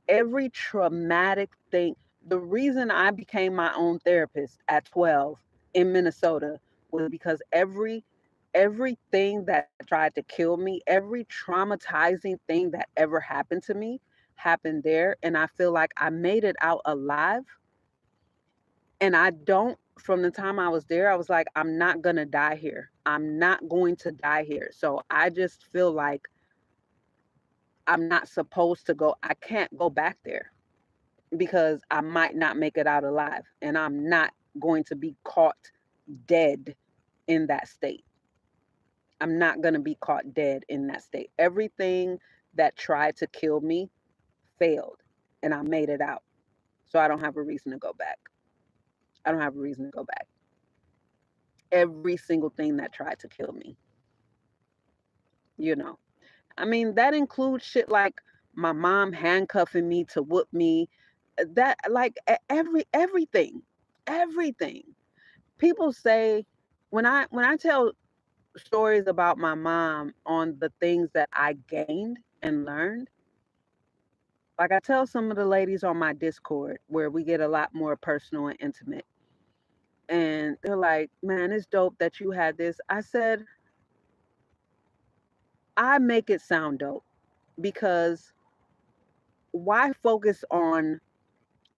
Every traumatic thing. The reason I became my own therapist at 12 in Minnesota was because everything that tried to kill me, every traumatizing thing that ever happened to me happened there, and I feel like I made it out alive. And I don't from the time I was there, I was like, I'm not going to die here. I'm not going to die here. So I just feel like I'm not supposed to go. I can't go back there because I might not make it out alive, and I'm not going to be caught dead in that state. I'm not going to be caught dead in that state. Everything that tried to kill me failed, and I made it out. So I don't have a reason to go back. I don't have a reason to go back. Every single thing that tried to kill me, you know. I mean, that includes shit like my mom handcuffing me to whoop me. That like everything. Everything. People say when I tell stories about my mom on the things that I gained and learned, like I tell some of the ladies on my Discord where we get a lot more personal and intimate. And they're like, "Man, it's dope that you had this." I said, "I make it sound dope because why focus on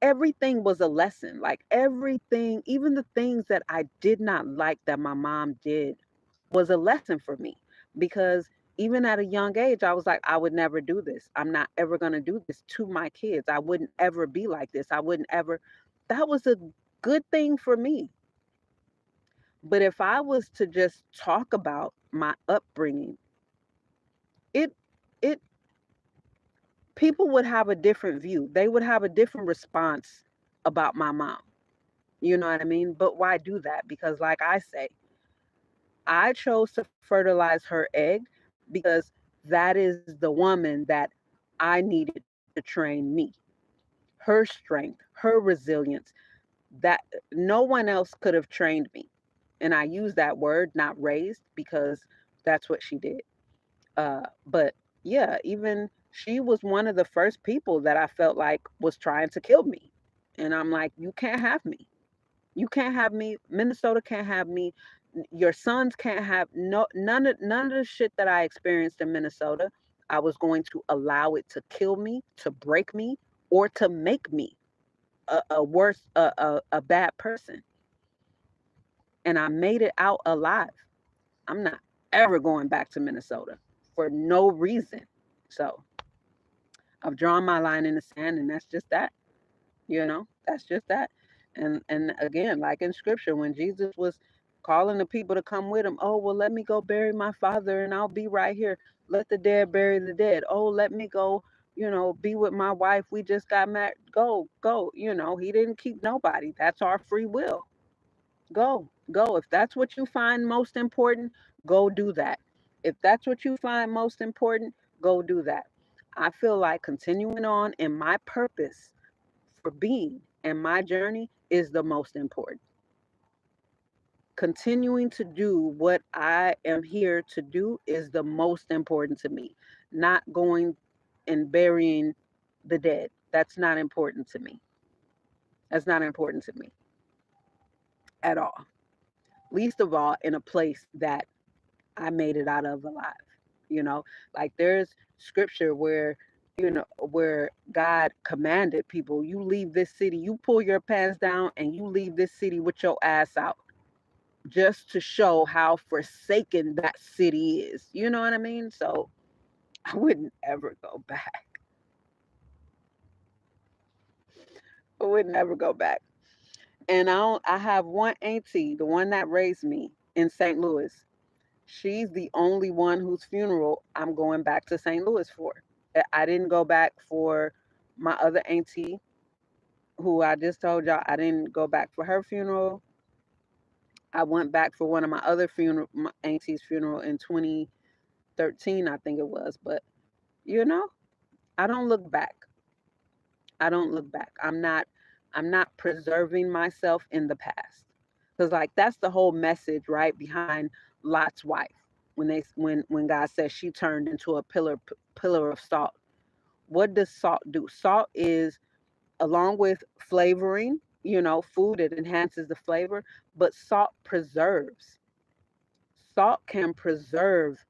everything was a lesson. Like everything, even the things that I did not like that my mom did was a lesson for me because even at a young age, I was like, I would never do this. I'm not ever going to do this to my kids. I wouldn't ever be like this. I wouldn't ever. That was a good thing for me. But if I was to just talk about my upbringing, it, it, people would have a different view. They would have a different response about my mom. You know what I mean? But why do that? Because, like I say, I chose to fertilize her egg because that is the woman that I needed to train me. Her strength, her resilience, that no one else could have trained me. And I use that word, not raised, because that's what she did. But yeah, even she was one of the first people that I felt like was trying to kill me. And I'm like, you can't have me. You can't have me. Minnesota can't have me. Your sons can't have none of the shit that I experienced in Minnesota. I was going to allow it to kill me, to break me, or to make me a worse a bad person. And I made it out alive. I'm not. ever going back to Minnesota for no reason. So I've drawn my line in the sand, and that's just that. That's just that. And again, like in scripture, when Jesus was calling the people to come with him, oh, well, let me go bury my father and I'll be right here. Let the dead bury the dead. Oh, let me go, be with my wife. We just got married. Go. He didn't keep nobody. That's our free will. Go. If that's what you find most important, go do that. If that's what you find most important, go do that. I feel like continuing on in my purpose for being and my journey is the most important. Continuing to do what I am here to do is the most important to me. Not going and burying the dead. That's not important to me. That's not important to me at all. Least of all in a place that I made it out of alive. You know, like there's scripture where God commanded people, you leave this city, you pull your pants down and you leave this city with your ass out, just to show how forsaken that city is. You know what I mean? So I wouldn't ever go back. I wouldn't ever go back. And I have one auntie, the one that raised me in St. Louis. She's the only one whose funeral I'm going back to St. Louis for. I didn't go back for my other auntie, who I just told y'all I didn't go back for her funeral. I went back for one of my auntie's funeral in 2013, I think it was. But you know, I don't look back. I don't look back. I'm not preserving myself in the past. Cuz like that's the whole message right behind Lot's wife. When God says she turned into a pillar of salt. What does salt do? Salt is, along with flavoring, food, it enhances the flavor, but salt preserves. Salt can preserve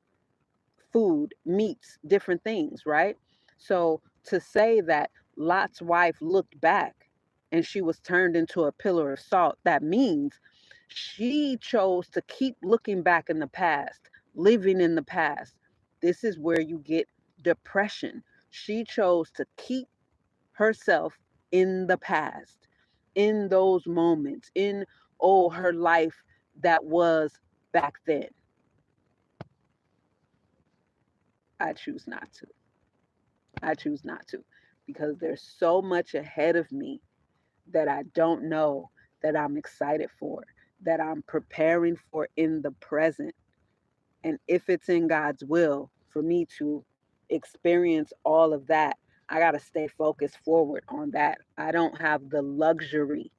food, meats, different things, right? So to say that Lot's wife looked back and she was turned into a pillar of salt, that means she chose to keep looking back in the past, living in the past. This is where you get depression. She chose to keep herself in the past, in those moments, in, oh, her life that was back then. I choose not to. I choose not to because there's so much ahead of me that I don't know, that I'm excited for, that I'm preparing for in the present. And if it's in God's will for me to experience all of that, I got to stay focused forward on that. I don't have the luxury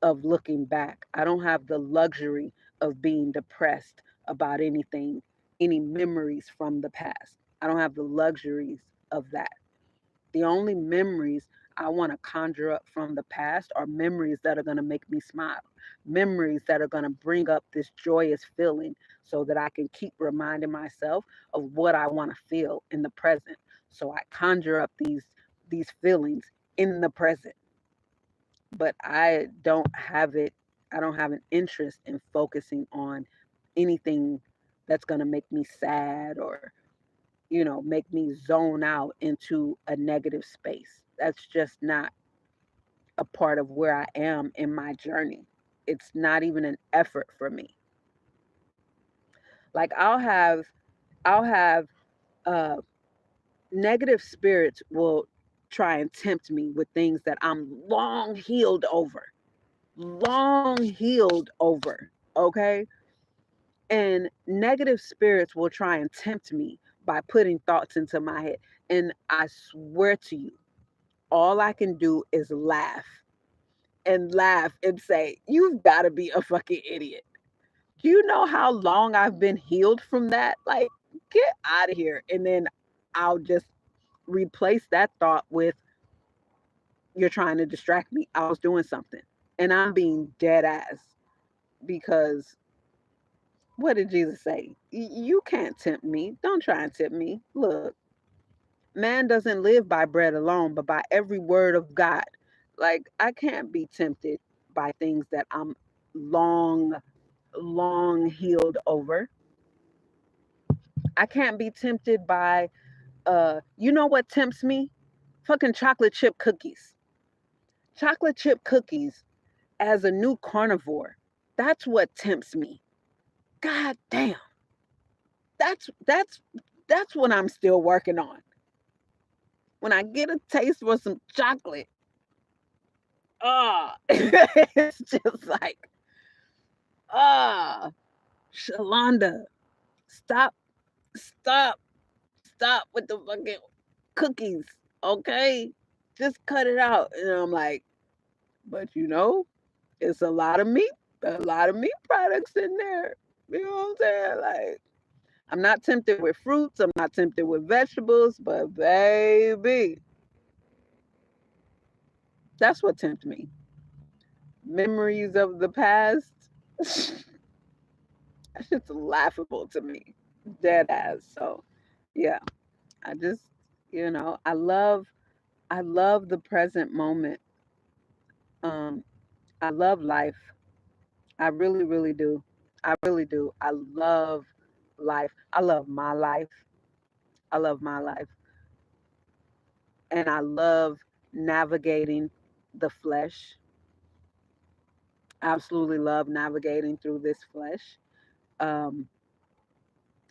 of looking back. I don't have the luxury of being depressed about anything, any memories from the past. I don't have the luxuries of that. The only memories I want to conjure up from the past are memories that are going to make me smile, memories that are going to bring up this joyous feeling so that I can keep reminding myself of what I want to feel in the present. So I conjure up these feelings in the present, but I don't have an interest in focusing on anything that's going to make me sad or make me zone out into a negative space. That's just not a part of where I am in my journey. It's not even an effort for me. Like I'll have uh negative spirits will try and tempt me with things that I'm long healed over. Long healed over, okay? And negative spirits will try and tempt me by putting thoughts into my head. And I swear to you, all I can do is laugh and say, you've got to be a fucking idiot. Do you know how long I've been healed from that? Like, get out of here. And then I'll just replace that thought with, you're trying to distract me. I was doing something. And I'm being dead ass because what did Jesus say? You can't tempt me. Don't try and tempt me. Look, man doesn't live by bread alone, but by every word of God. Like, I can't be tempted by things that I'm long, long healed over. I can't be tempted by you know what tempts me? Fucking chocolate chip cookies. Chocolate chip cookies as a new carnivore. That's what tempts me. God damn. That's what I'm still working on. When I get a taste for some chocolate, it's just like, ah, Shalonda, stop, stop, stop with the fucking cookies, okay? Just cut it out. And I'm like, but it's a lot of meat products in there. You know what I'm saying? Like, I'm not tempted with fruits. I'm not tempted with vegetables, but baby, that's what tempts me. Memories of the past. That shit's laughable to me. Dead ass. So yeah, I just, I love the present moment. Um, I love life. I really, really do. I really do. I love life. I love my life. I love my life. And I love navigating the flesh. Absolutely love navigating through this flesh. Um,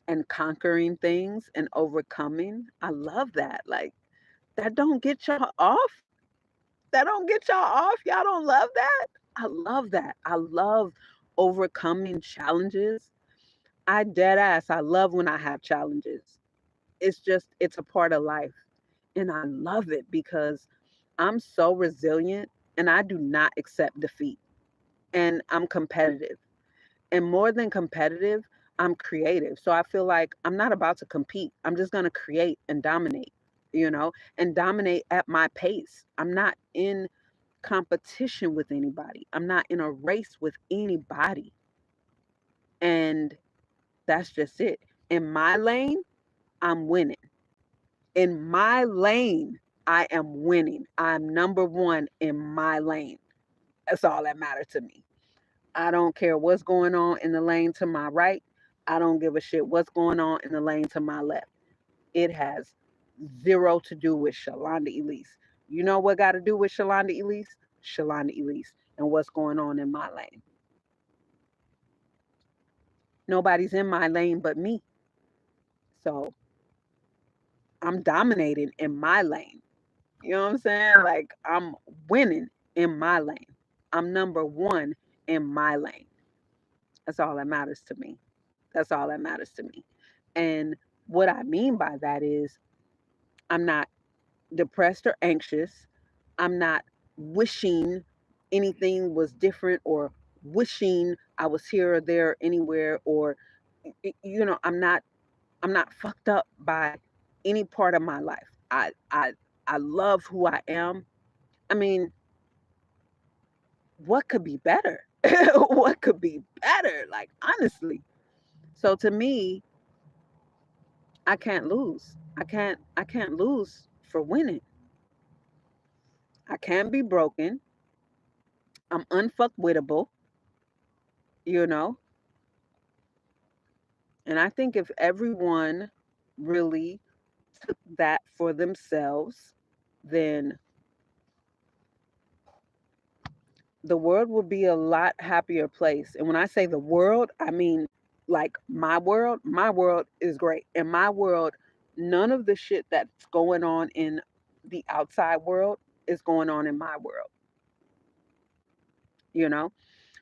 and conquering things and overcoming. I love that. Like, that don't get y'all off. That don't get y'all off. Y'all don't love that. I love that. I love overcoming challenges. I dead ass. I love when I have challenges. It's a part of life. And I love it because I'm so resilient and I do not accept defeat. And I'm competitive. And more than competitive, I'm creative. So I feel like I'm not about to compete. I'm just going to create and dominate, and dominate at my pace. I'm not in competition with anybody. I'm not in a race with anybody. And that's just it. In my lane, I'm winning. In my lane, I am winning. I'm number one in my lane. That's all that matters to me. I don't care what's going on in the lane to my right. I don't give a shit what's going on in the lane to my left. It has zero to do with Shalonda Elise. You know what got to do with Shalonda Elise? Shalonda Elise and what's going on in my lane. Nobody's in my lane but me. So I'm dominating in my lane. You know what I'm saying? Like, I'm winning in my lane. I'm number one in my lane. That's all that matters to me. That's all that matters to me. And what I mean by that is I'm not depressed or anxious. I'm not wishing anything was different or wishing I was here or there or anywhere or I'm not fucked up by any part of my life. I love who I am. I mean, what could be better? What could be better? Like, honestly. So to me, I can't lose. I can't lose for winning. I can't be broken. I'm unfuckwittable, you know? And I think if everyone really took that for themselves, then the world would be a lot happier place. And when I say the world, I mean like my world. My world is great. In my world, none of the shit that's going on in the outside world is going on in my world, you know?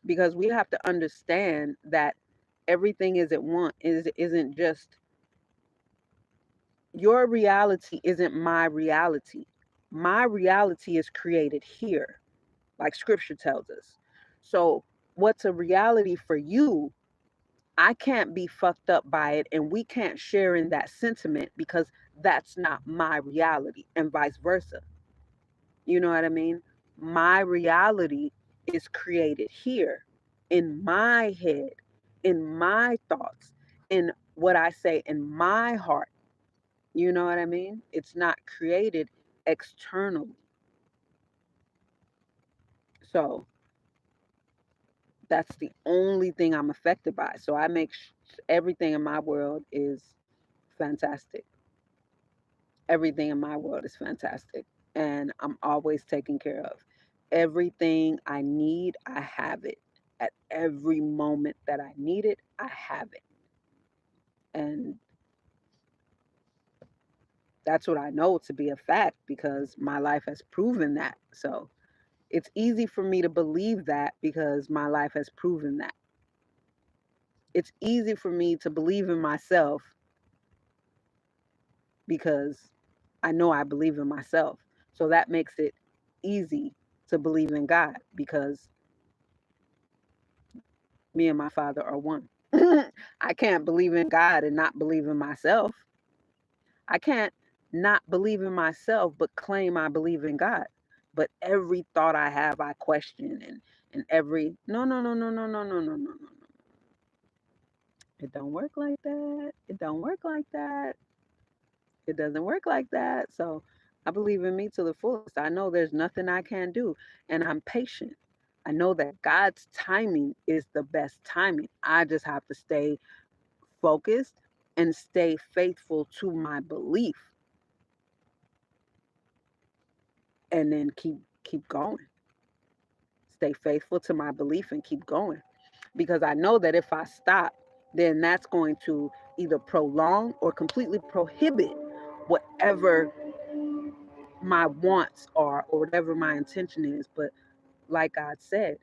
Because we have to understand that everything isn't just your reality isn't my reality. My reality is created here, like scripture tells us. So, what's a reality for you, I can't be fucked up by it, and we can't share in that sentiment because that's not my reality, and vice versa. You know what I mean? My reality is created here in my head, in my thoughts, in what I say in my heart. You know what I mean? It's not created externally. So that's the only thing I'm affected by. So I make everything in my world is fantastic. Everything in my world is fantastic. And I'm always taken care of. Everything I need, I have it. At every moment that I need it, I have it. And that's what I know to be a fact because my life has proven that. So it's easy for me to believe that because my life has proven that. It's easy for me to believe in myself because I know I believe in myself. So that makes it easy to believe in God because me and my Father are one. I can't believe in God and not believe in myself. I can't not believe in myself but claim I believe in God. But every thought I have, I question and every no no no no no no no no no no no. It don't work like that. It don't work like that. It doesn't work like that. So I believe in me to the fullest. I know there's nothing I can do, and I'm patient. I know that God's timing is the best timing. I just have to stay focused and stay faithful to my belief and then keep going. Stay faithful to my belief and keep going. Because I know that if I stop, then that's going to either prolong or completely prohibit whatever my wants are or whatever my intention is. But like God said,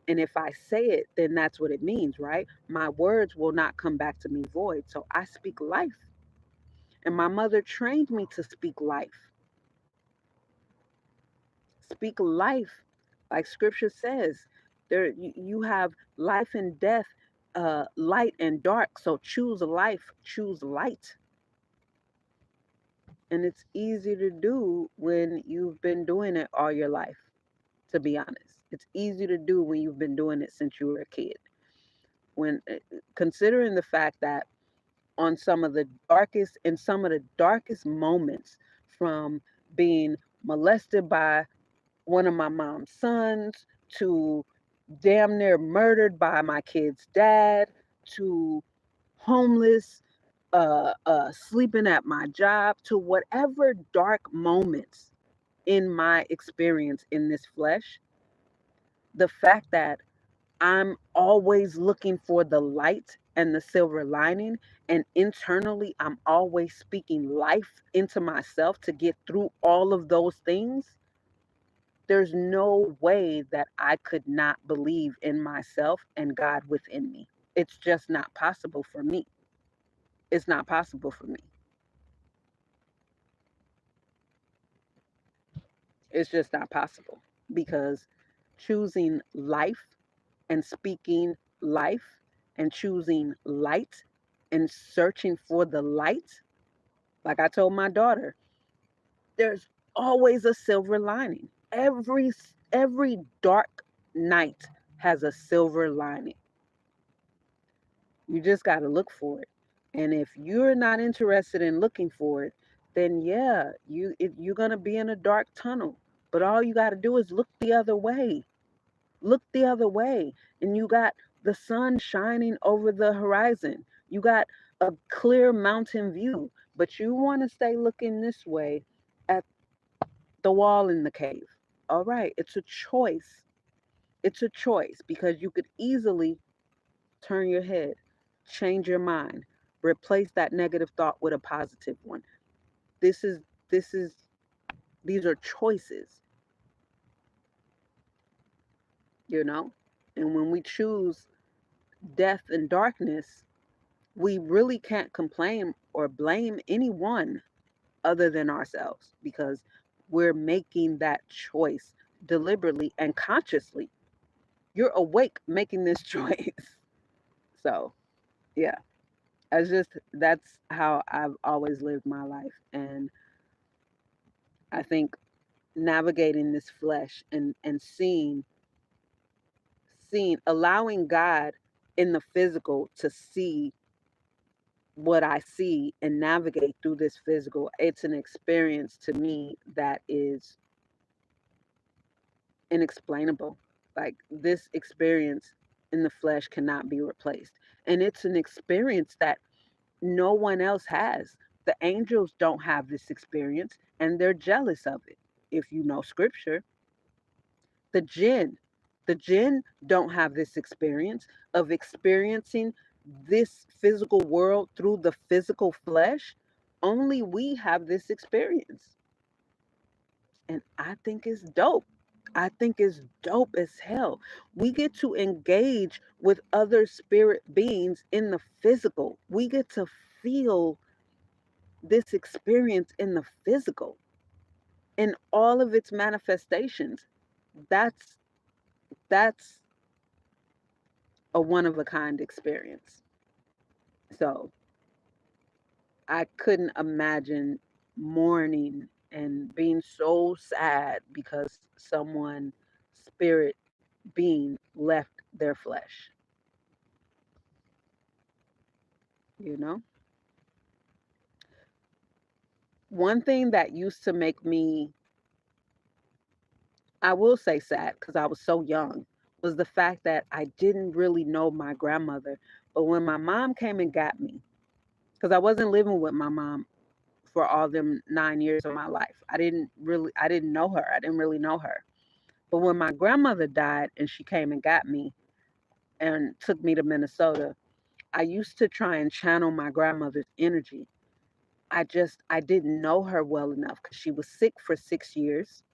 and if I say it, then that's what it means, right? My words will not come back to me void. So I speak life. And my mother trained me to speak life. Speak life. Like scripture says, there you have life and death, light and dark. So choose life, choose light. And it's easy to do when you've been doing it all your life, to be honest. It's easy to do when you've been doing it since you were a kid. When considering the fact that on some of the darkest moments, from being molested by one of my mom's sons to damn near murdered by my kid's dad to homeless, sleeping at my job, to whatever dark moments in my experience in this flesh, the fact that I'm always looking for the light and the silver lining. And internally, I'm always speaking life into myself to get through all of those things. There's no way that I could not believe in myself and God within me. It's just not possible for me. It's not possible for me. It's just not possible because choosing life and speaking life and choosing light and searching for the light, like I told my daughter, there's always a silver lining. Every dark night has a silver lining. You just got to look for it. And if you're not interested in looking for it, then yeah, you're going to be in a dark tunnel. But all you got to do is look the other way. Look the other way. And you got the sun shining over the horizon. You got a clear mountain view. But you want to stay looking this way at the wall in the cave. All right, it's a choice. It's a choice because you could easily turn your head, change your mind, replace that negative thought with a positive one. This is this is these are choices, you know? And when we choose death and darkness, we really can't complain or blame anyone other than ourselves because we're making that choice deliberately and consciously. You're awake making this choice. So, yeah, that's how I've always lived my life. And I think navigating this flesh and allowing God in the physical to see what I see and navigate through this physical, it's an experience to me that is inexplainable. Like this experience in the flesh cannot be replaced. And it's an experience that no one else has. The angels don't have this experience and they're jealous of it. If you know scripture, the jinn, the jinn don't have this experience of experiencing this physical world through the physical flesh. Only we have this experience. And I think it's dope. I think it's dope as hell. We get to engage with other spirit beings in the physical. We get to feel this experience in the physical in all of its manifestations. That's that's a one of a kind experience. So I couldn't imagine mourning and being so sad because someone spirit being left their flesh, you know? One thing that used to make me, I will say sad because I was so young, was the fact that I didn't really know my grandmother. But when my mom came and got me, because I wasn't living with my mom for all them 9 years of my life, I didn't know her. I didn't really know her. But when my grandmother died and she came and got me and took me to Minnesota, I used to try and channel my grandmother's energy. I didn't know her well enough because she was sick for 6 years.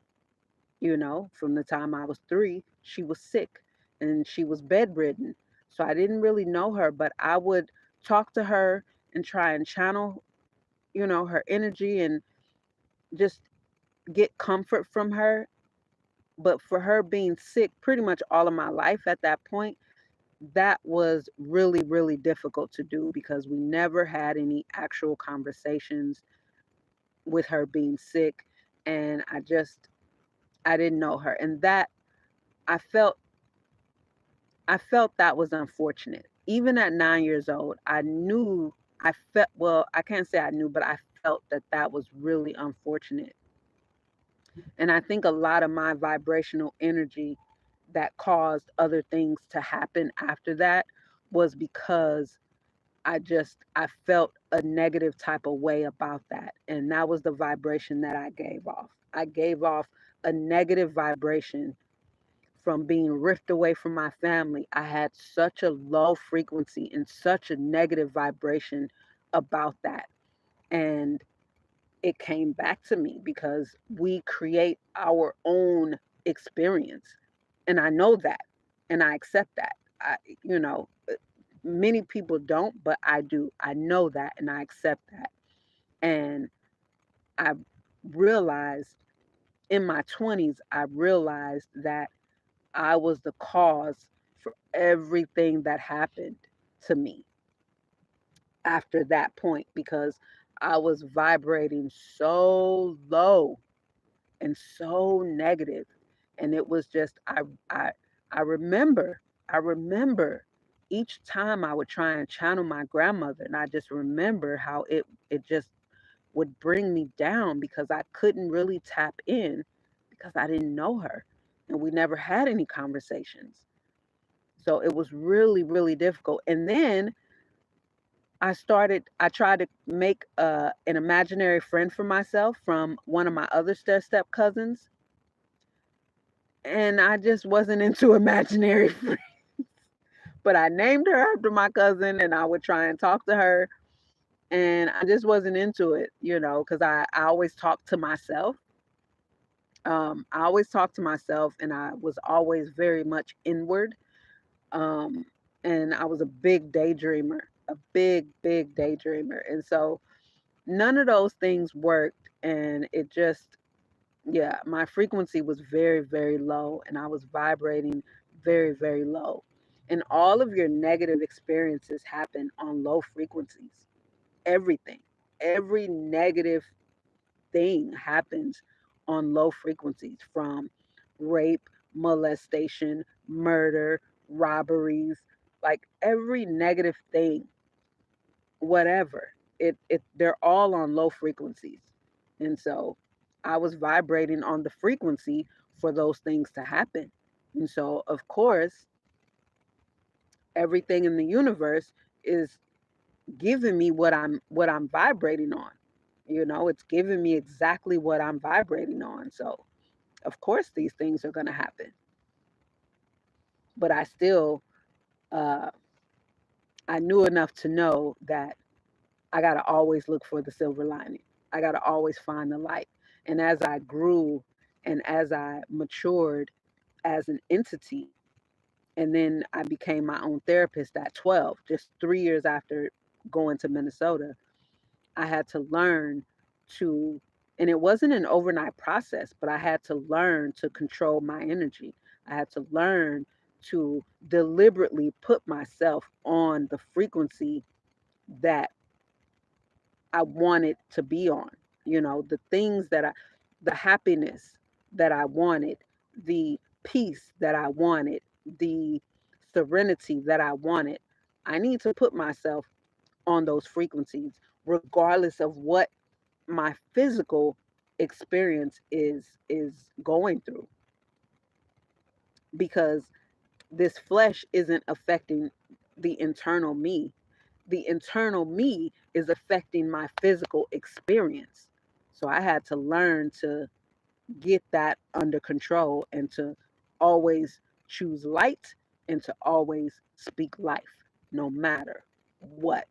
From the time I was 3, she was sick and she was bedridden. So I didn't really know her, but I would talk to her and try and channel, her energy and just get comfort from her. But for her being sick pretty much all of my life at that point, that was really, really difficult to do because we never had any actual conversations with her being sick. And I didn't know her. And that I felt I felt that was unfortunate. Even at 9 years old, I felt, well, I can't say I knew, but I felt that that was really unfortunate. And I think a lot of my vibrational energy that caused other things to happen after that was because I felt a negative type of way about that. And that was the vibration that I gave off. I gave off a negative vibration from being ripped away from my family. I had such a low frequency and such a negative vibration about that. And it came back to me because we create our own experience. And I know that and I accept that. You know, many people don't, but I do. I know that and I accept that. And I realized in my 20s, I realized that I was the cause for everything that happened to me after that point because I was vibrating so low and so negative. And it was just I I remember I remember each time I would try and channel my grandmother and I just remember how it just would bring me down because I couldn't really tap in because I didn't know her and we never had any conversations. So it was really, really difficult. And then I tried to make an imaginary friend for myself from one of my other step cousins. And I just wasn't into imaginary friends. But I named her after my cousin and I would try and talk to her. And I just wasn't into it, because I always talked to myself. I always talked to myself and I was always very much inward. Um, and I was a big daydreamer, a big, big daydreamer. And so none of those things worked. And it just, yeah, my frequency was very, very low and I was vibrating very, very low. And all of your negative experiences happen on low frequencies. Everything, every negative thing happens on low frequencies from rape, molestation, murder, robberies, like every negative thing, whatever. It they're all on low frequencies. And so I was vibrating on the frequency for those things to happen. And so of course, everything in the universe is giving me what I'm vibrating on. It's giving me exactly what I'm vibrating on. So, of course, these things are going to happen. But I still, uh, I knew enough to know that I got to always look for the silver lining. I got to always find the light. And as I grew and as I matured as an entity, and then I became my own therapist at 12, just 3 years after going to Minnesota, I had to learn to, and it wasn't an overnight process, but I had to learn to control my energy. I had to learn to deliberately put myself on the frequency that I wanted to be on. The things the happiness that I wanted, the peace that I wanted, the serenity that I wanted. I need to put myself on those frequencies, regardless of what my physical experience is going through, because this flesh isn't affecting the internal me. The internal me is affecting my physical experience. So I had to learn to get that under control and to always choose light and to always speak life, no matter what.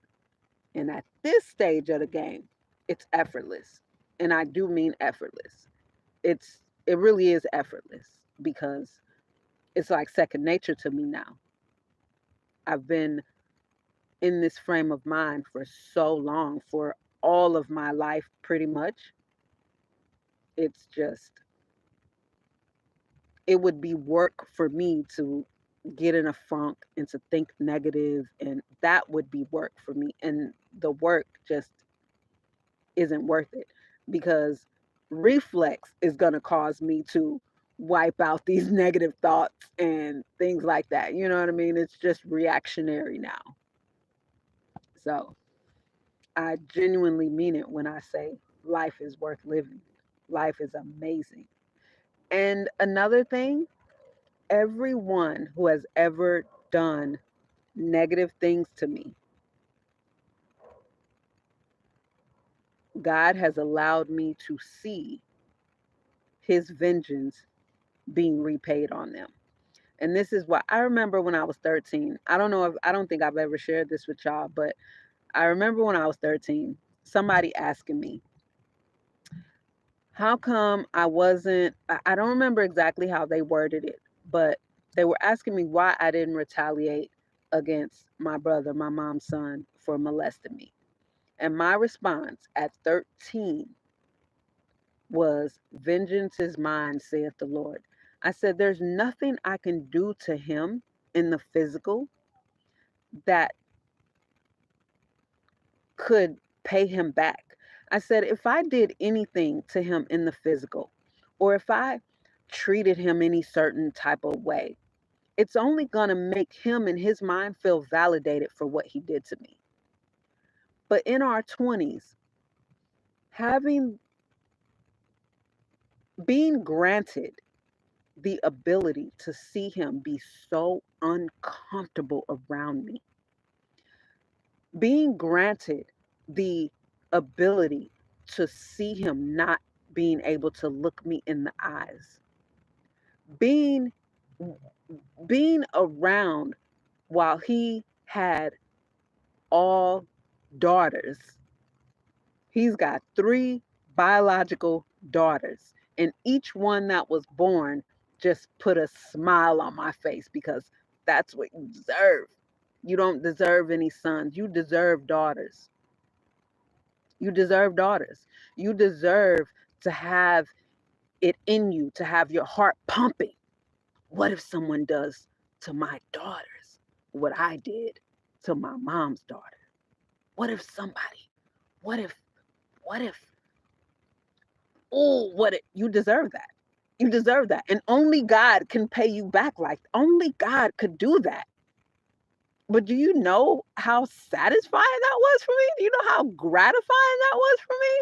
And at this stage of the game, it's effortless. And I do mean effortless. It really is effortless because it's like second nature to me now. I've been in this frame of mind for so long, for all of my life pretty much. It's just, it would be work for me to get in a funk and to think negative, and that would be work for me. And the work just isn't worth it, because reflex is going to cause me to wipe out these negative thoughts and things like that. You know what I mean? It's just reactionary now. So I genuinely mean it when I say life is worth living. Life is amazing. And another thing, everyone who has ever done negative things to me, God has allowed me to see his vengeance being repaid on them. And this is what I remember when I was 13. I don't think I've ever shared this with y'all, but I remember when I was 13, somebody asking me, how come I wasn't, I don't remember exactly how they worded it, but they were asking me why I didn't retaliate against my brother, my mom's son, for molesting me. And my response at 13 was, vengeance is mine, saith the Lord. I said, there's nothing I can do to him in the physical that could pay him back. I said, if I did anything to him in the physical, or if I treated him any certain type of way, it's only going to make him in his mind feel validated for what he did to me. But in our 20s, having being granted the ability to see him be so uncomfortable around me, being granted the ability to see him not being able to look me in the eyes, being being around while he had all daughters. He's got three biological daughters, and each one that was born just put a smile on my face, because that's what you deserve. You don't deserve any sons. You deserve daughters. You deserve daughters. You deserve to have it in you, to have your heart pumping. What if someone does to my daughters what I did to my mom's daughter? What if somebody, what if, what if, oh, what if, you deserve that. You deserve that. And only God can pay you back, like only God could do that. But do you know how satisfying that was for me? Do you know how gratifying that was for me?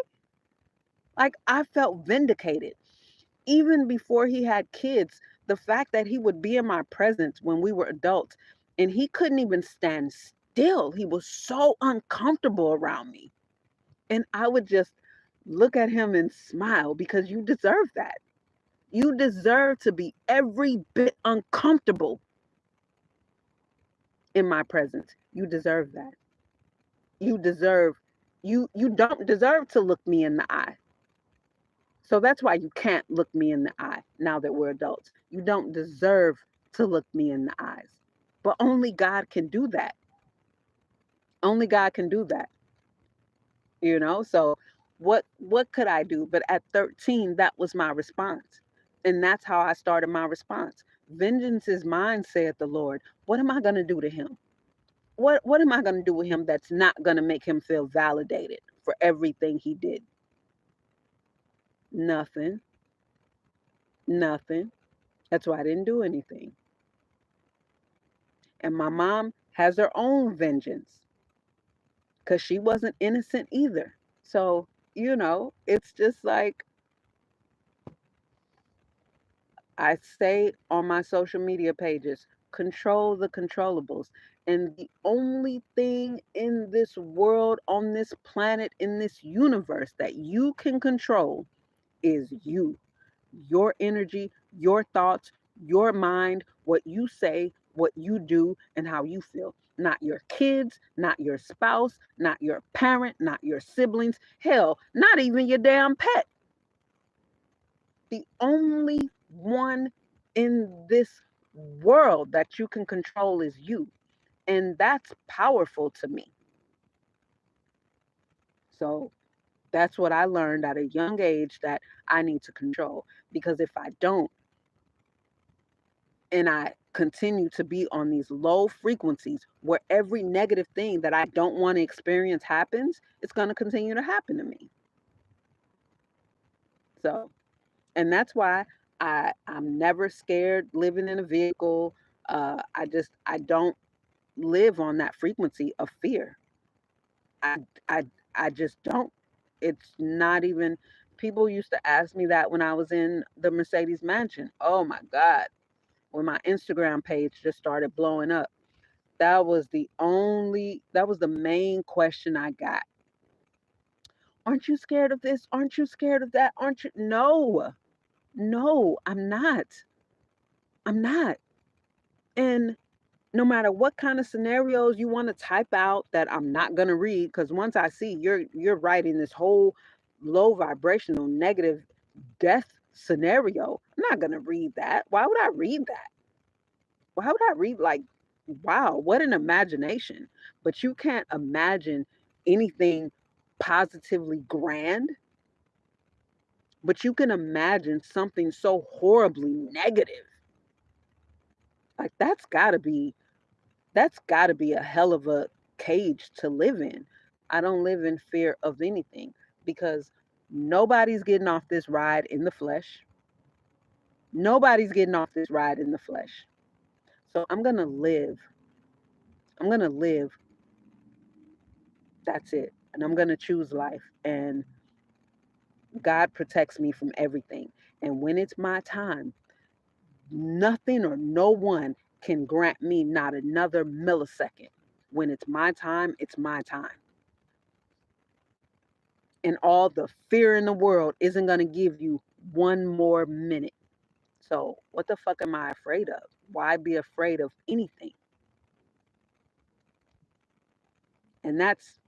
Like, I felt vindicated. Even before he had kids, the fact that he would be in my presence when we were adults and he couldn't even stand still. He was so uncomfortable around me. And I would just Look at him and smile because you deserve that. You deserve to be every bit uncomfortable in my presence. You deserve that. You deserve you don't deserve to look me in the eye. So that's why you can't look me in the eye now that we're adults. You don't deserve to look me in the eyes. But only God can do that. Only God can do that. So what could I do? But at 13, that was my response. And that's how I started my response. Vengeance is mine, saith the Lord. What am I going to do to him? What am I going to do with him that's not going to make him feel validated for everything he did? Nothing. Nothing. That's why I didn't do anything. And my mom has her own vengeance because she wasn't innocent either. So, it's just like I say on my social media pages, control the controllables. And the only thing in this world, on this planet, in this universe that you can control is you, your energy, your thoughts, your mind, what you say, what you do, and how you feel. Not your kids, not your spouse, not your parent, not your siblings, hell, not even your damn pet. The only one in this world that you can control is you. And that's powerful to me. So that's what I learned at a young age that I need to control. Because if I don't, and I continue to be on these low frequencies where every negative thing that I don't want to experience happens, it's going to continue to happen to me. So, and that's why I'm never scared living in a vehicle. I don't live on that frequency of fear. I I I just don't. It's not even. People used to ask me that when I was in the Mercedes mansion. Oh my God, when my Instagram page just started blowing up. That was the main question I got. Aren't you scared of this? Aren't you scared of that? Aren't you? No, no, I'm not. I'm not. And no matter what kind of scenarios you want to type out that I'm not going to read, because once I see you're writing this whole low vibrational negative death scenario, I'm not going to read that. Why would I read that? Why would I read, like, wow, what an imagination? But you can't imagine anything positively grand, but you can imagine something so horribly negative. Like that's got to be a hell of a cage to live in. I don't live in fear of anything because nobody's getting off this ride in the flesh. Nobody's getting off this ride in the flesh. So I'm going to live. I'm going to live. That's it. And I'm going to choose life. And God protects me from everything. And when it's my time, nothing or no one can grant me not another millisecond. When it's my time, it's my time. And all the fear in the world isn't going to give you one more minute. So, what the fuck am I afraid of? Why be afraid of anything? And that's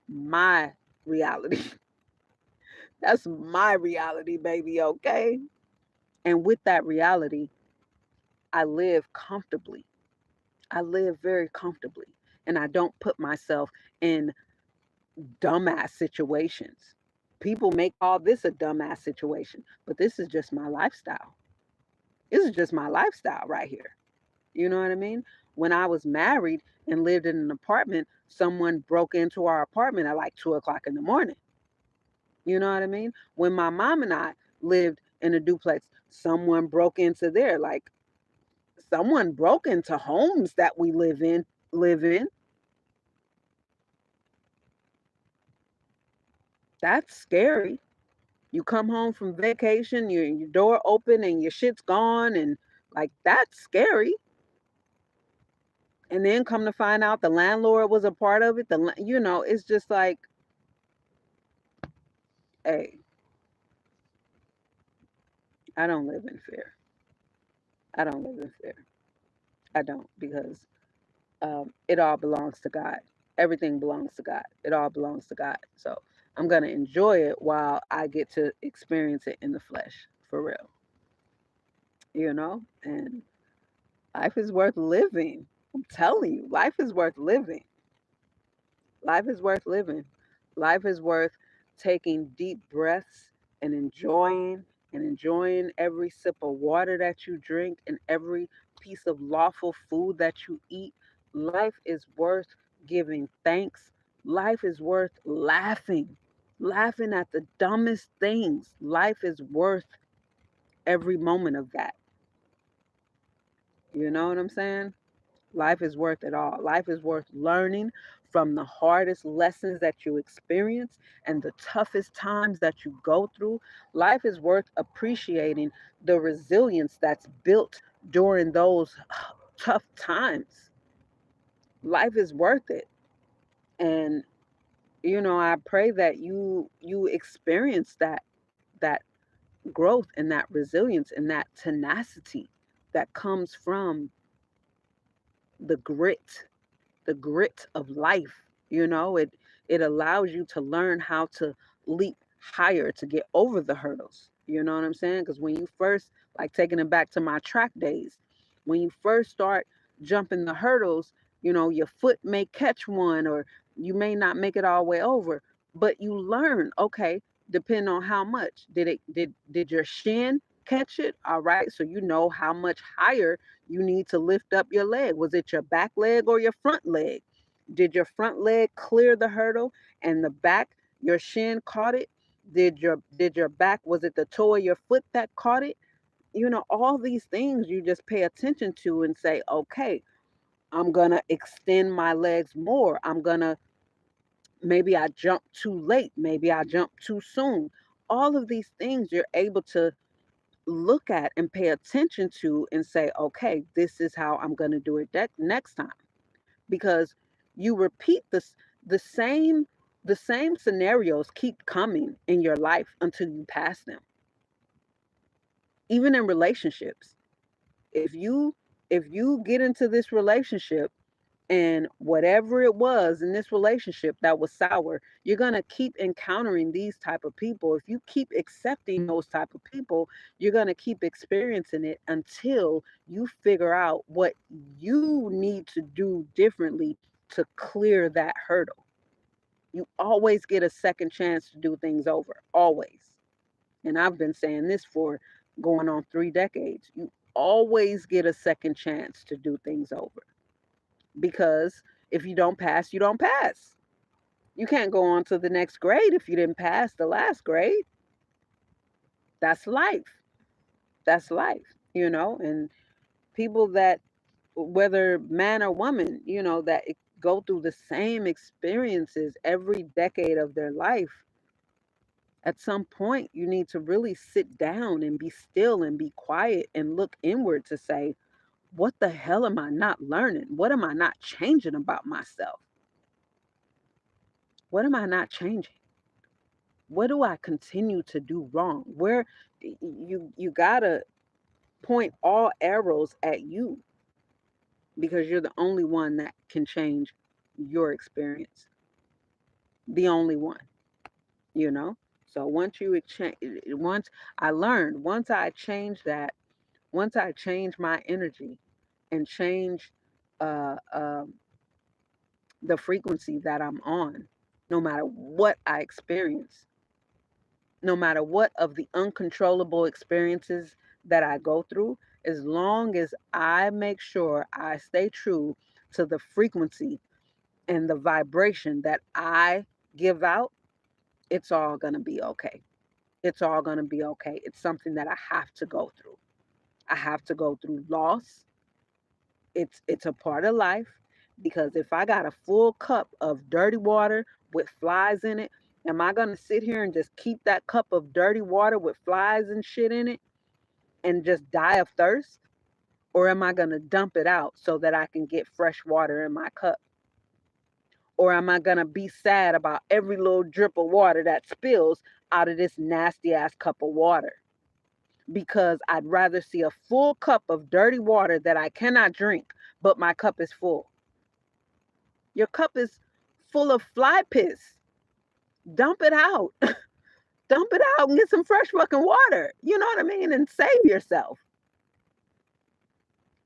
my reality. That's my reality, baby, okay? And with that reality, I live comfortably. I live very comfortably. And I don't put myself in dumbass situations. People may call this a dumbass situation, but this is just my lifestyle. This is just my lifestyle right here. You know what I mean? When I was married and lived in an apartment, someone broke into our apartment at like 2 o'clock in the morning. You know what I mean? When my mom and I lived in a duplex, someone broke into there. Like, someone broke into homes that we live in. That's scary. You come home from vacation, your door open and your shit's gone, and like, that's scary. And then come to find out the landlord was a part of it. It's just like, Hey, I don't live in fear. I don't live in fear. I don't, because it all belongs to God. Everything belongs to God. It all belongs to God. So I'm gonna enjoy it while I get to experience it in the flesh, for real. And life is worth living. I'm telling you, life is worth living. Life is worth living. Life is worth taking deep breaths and enjoying every sip of water that you drink and every piece of lawful food that you eat. Life is worth giving thanks. Life is worth laughing at the dumbest things. Life is worth every moment of that. You know what I'm saying? Life is worth it all. Life is worth learning from the hardest lessons that you experience and the toughest times that you go through. Life is worth appreciating the resilience that's built during those tough times. Life is worth it. And I pray that you experience that growth and that resilience and that tenacity that comes from the grit of life. It allows you to learn how to leap higher to get over the hurdles. You know what I'm saying? Because when you first, like, taking it back to my track days, when you first start jumping the hurdles, your foot may catch one, or you may not make it all the way over, but you learn. Okay, depending on how much did your shin catch it. All right, so you know how much higher you need to lift up your leg. Was it your back leg or your front leg? Did your front leg clear the hurdle and the back, your shin caught it? Did your back, was it the toe of your foot that caught it? All these things you just pay attention to and say, okay, I'm gonna extend my legs more. Maybe I jumped too late, maybe I jumped too soon. All of these things you're able to look at and pay attention to and say, okay, this is how I'm going to do it next time. Because you repeat the same the same scenarios keep coming in your life until you pass them. Even in relationships, if you get into this relationship, and whatever it was in this relationship that was sour, you're going to keep encountering these type of people. If you keep accepting those type of people, you're going to keep experiencing it until you figure out what you need to do differently to clear that hurdle. You always get a second chance to do things over, always. And I've been saying this for going on 3 decades. You always get a second chance to do things over, because if you don't pass, you don't pass. You can't go on to the next grade if you didn't pass the last grade. That's life. That's life, and people that, whether man or woman, that go through the same experiences every decade of their life, at some point you need to really sit down and be still and be quiet and look inward to say, what the hell am I not learning? What am I not changing about myself? What am I not changing? What do I continue to do wrong? Where you gotta point all arrows at you, because you're the only one that can change your experience. The only one, you know. So once I learned, once I change my energy and change uh, um, the frequency that I'm on, no matter what I experience, no matter what of the uncontrollable experiences that I go through, as long as I make sure I stay true to the frequency and the vibration that I give out, it's all going to be okay. It's all going to be okay. It's something that I have to go through. I have to go through loss. It's a part of life, because if I got a full cup of dirty water with flies in it, am I going to sit here and just keep that cup of dirty water with flies and shit in it and just die of thirst? Or am I going to dump it out so that I can get fresh water in my cup? Or am I going to be sad about every little drip of water that spills out of this nasty ass cup of water? Because I'd rather see a full cup of dirty water that I cannot drink, but my cup is full. Your cup is full of fly piss. Dump it out. Dump it out and get some fresh fucking water. You know what I mean? And save yourself.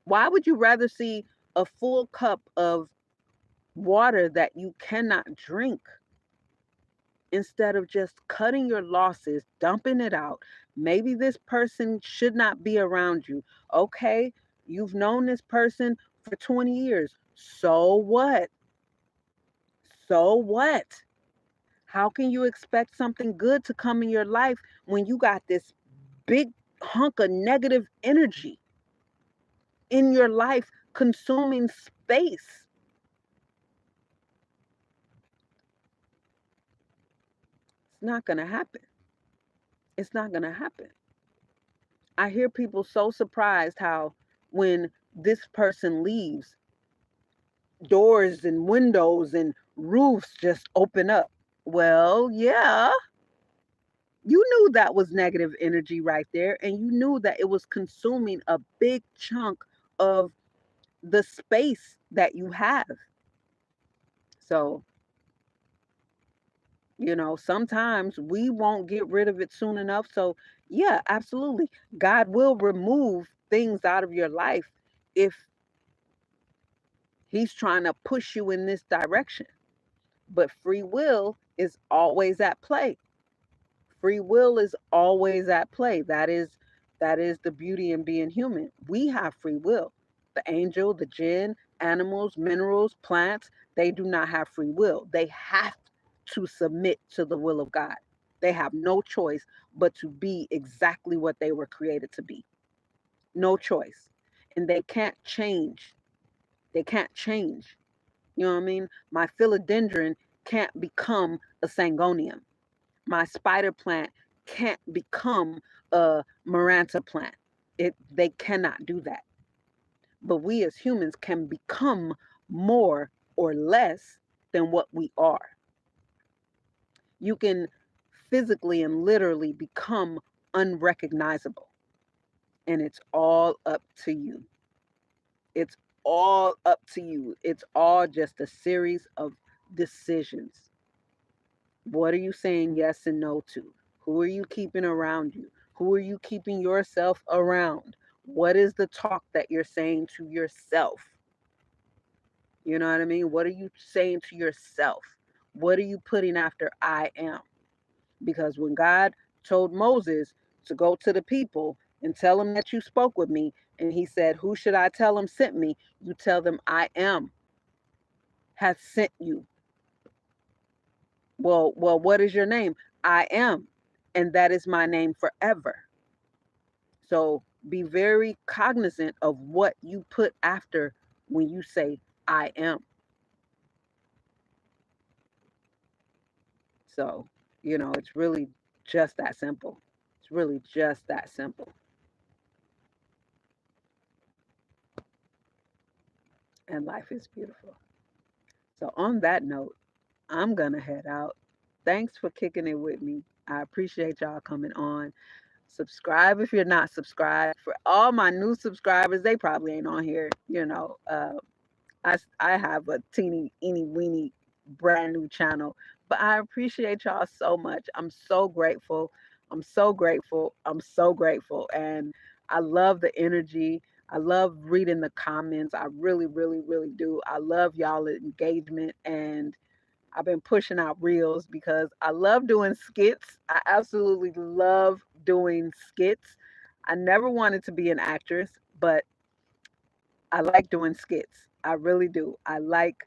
Why would you rather see a full cup of water that you cannot drink instead of just cutting your losses, dumping it out? Maybe this person should not be around you. Okay, you've known this person for 20 years. So what? So what? How can you expect something good to come in your life when you got this big hunk of negative energy in your life consuming space? It's not going to happen. It's not going to happen. I hear people so surprised how when this person leaves, doors and windows and roofs just open up. Well, yeah, you knew that was negative energy right there, and you knew that it was consuming a big chunk of the space that you have. So, sometimes we won't get rid of it soon enough. So, yeah, absolutely. God will remove things out of your life if He's trying to push you in this direction. But free will is always at play. Free will is always at play. That is the beauty in being human. We have free will. The angel, the jinn, animals, minerals, plants, they do not have free will. They have to submit to the will of God. They have no choice but to be exactly what they were created to be. No choice. And they can't change. They can't change. You know what I mean? My philodendron can't become a sangonium. My spider plant can't become a maranta plant. They cannot do that. But we as humans can become more or less than what we are. You can physically and literally become unrecognizable. And it's all up to you. It's all up to you. It's all just a series of decisions. What are you saying yes and no to? Who are you keeping around you? Who are you keeping yourself around? What is the talk that you're saying to yourself? You know what I mean? What are you saying to yourself? What are you putting after I am? Because when God told Moses to go to the people and tell them that you spoke with me, and he said, who should I tell them sent me? You tell them I am has sent you. Well, what is your name? I am, and that is my name forever. So be very cognizant of what you put after when you say I am. So, it's really just that simple. It's really just that simple. And life is beautiful. So, on that note, I'm going to head out. Thanks for kicking it with me. I appreciate y'all coming on. Subscribe if you're not subscribed. For all my new subscribers, they probably ain't on here. I have a teeny, eeny, weeny, brand new channel, but I appreciate y'all so much. I'm so grateful. I'm so grateful. I'm so grateful. And I love the energy. I love reading the comments. I really, really, really do. I love y'all engagement. And I've been pushing out reels because I love doing skits. I absolutely love doing skits. I never wanted to be an actress, but I like doing skits. I really do. I like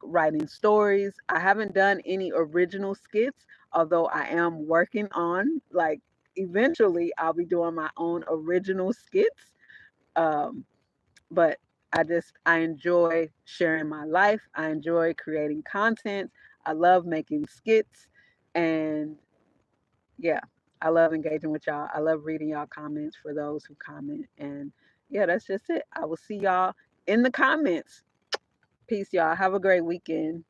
writing stories. I haven't done any original skits, although I am working on, like, eventually I'll be doing my own original skits. Um, but I enjoy sharing my life. I enjoy creating content. I love making skits, and yeah, I love engaging with y'all. I love reading y'all comments for those who comment. And yeah, that's just it. I will see y'all in the comments. Peace, y'all. Have a great weekend.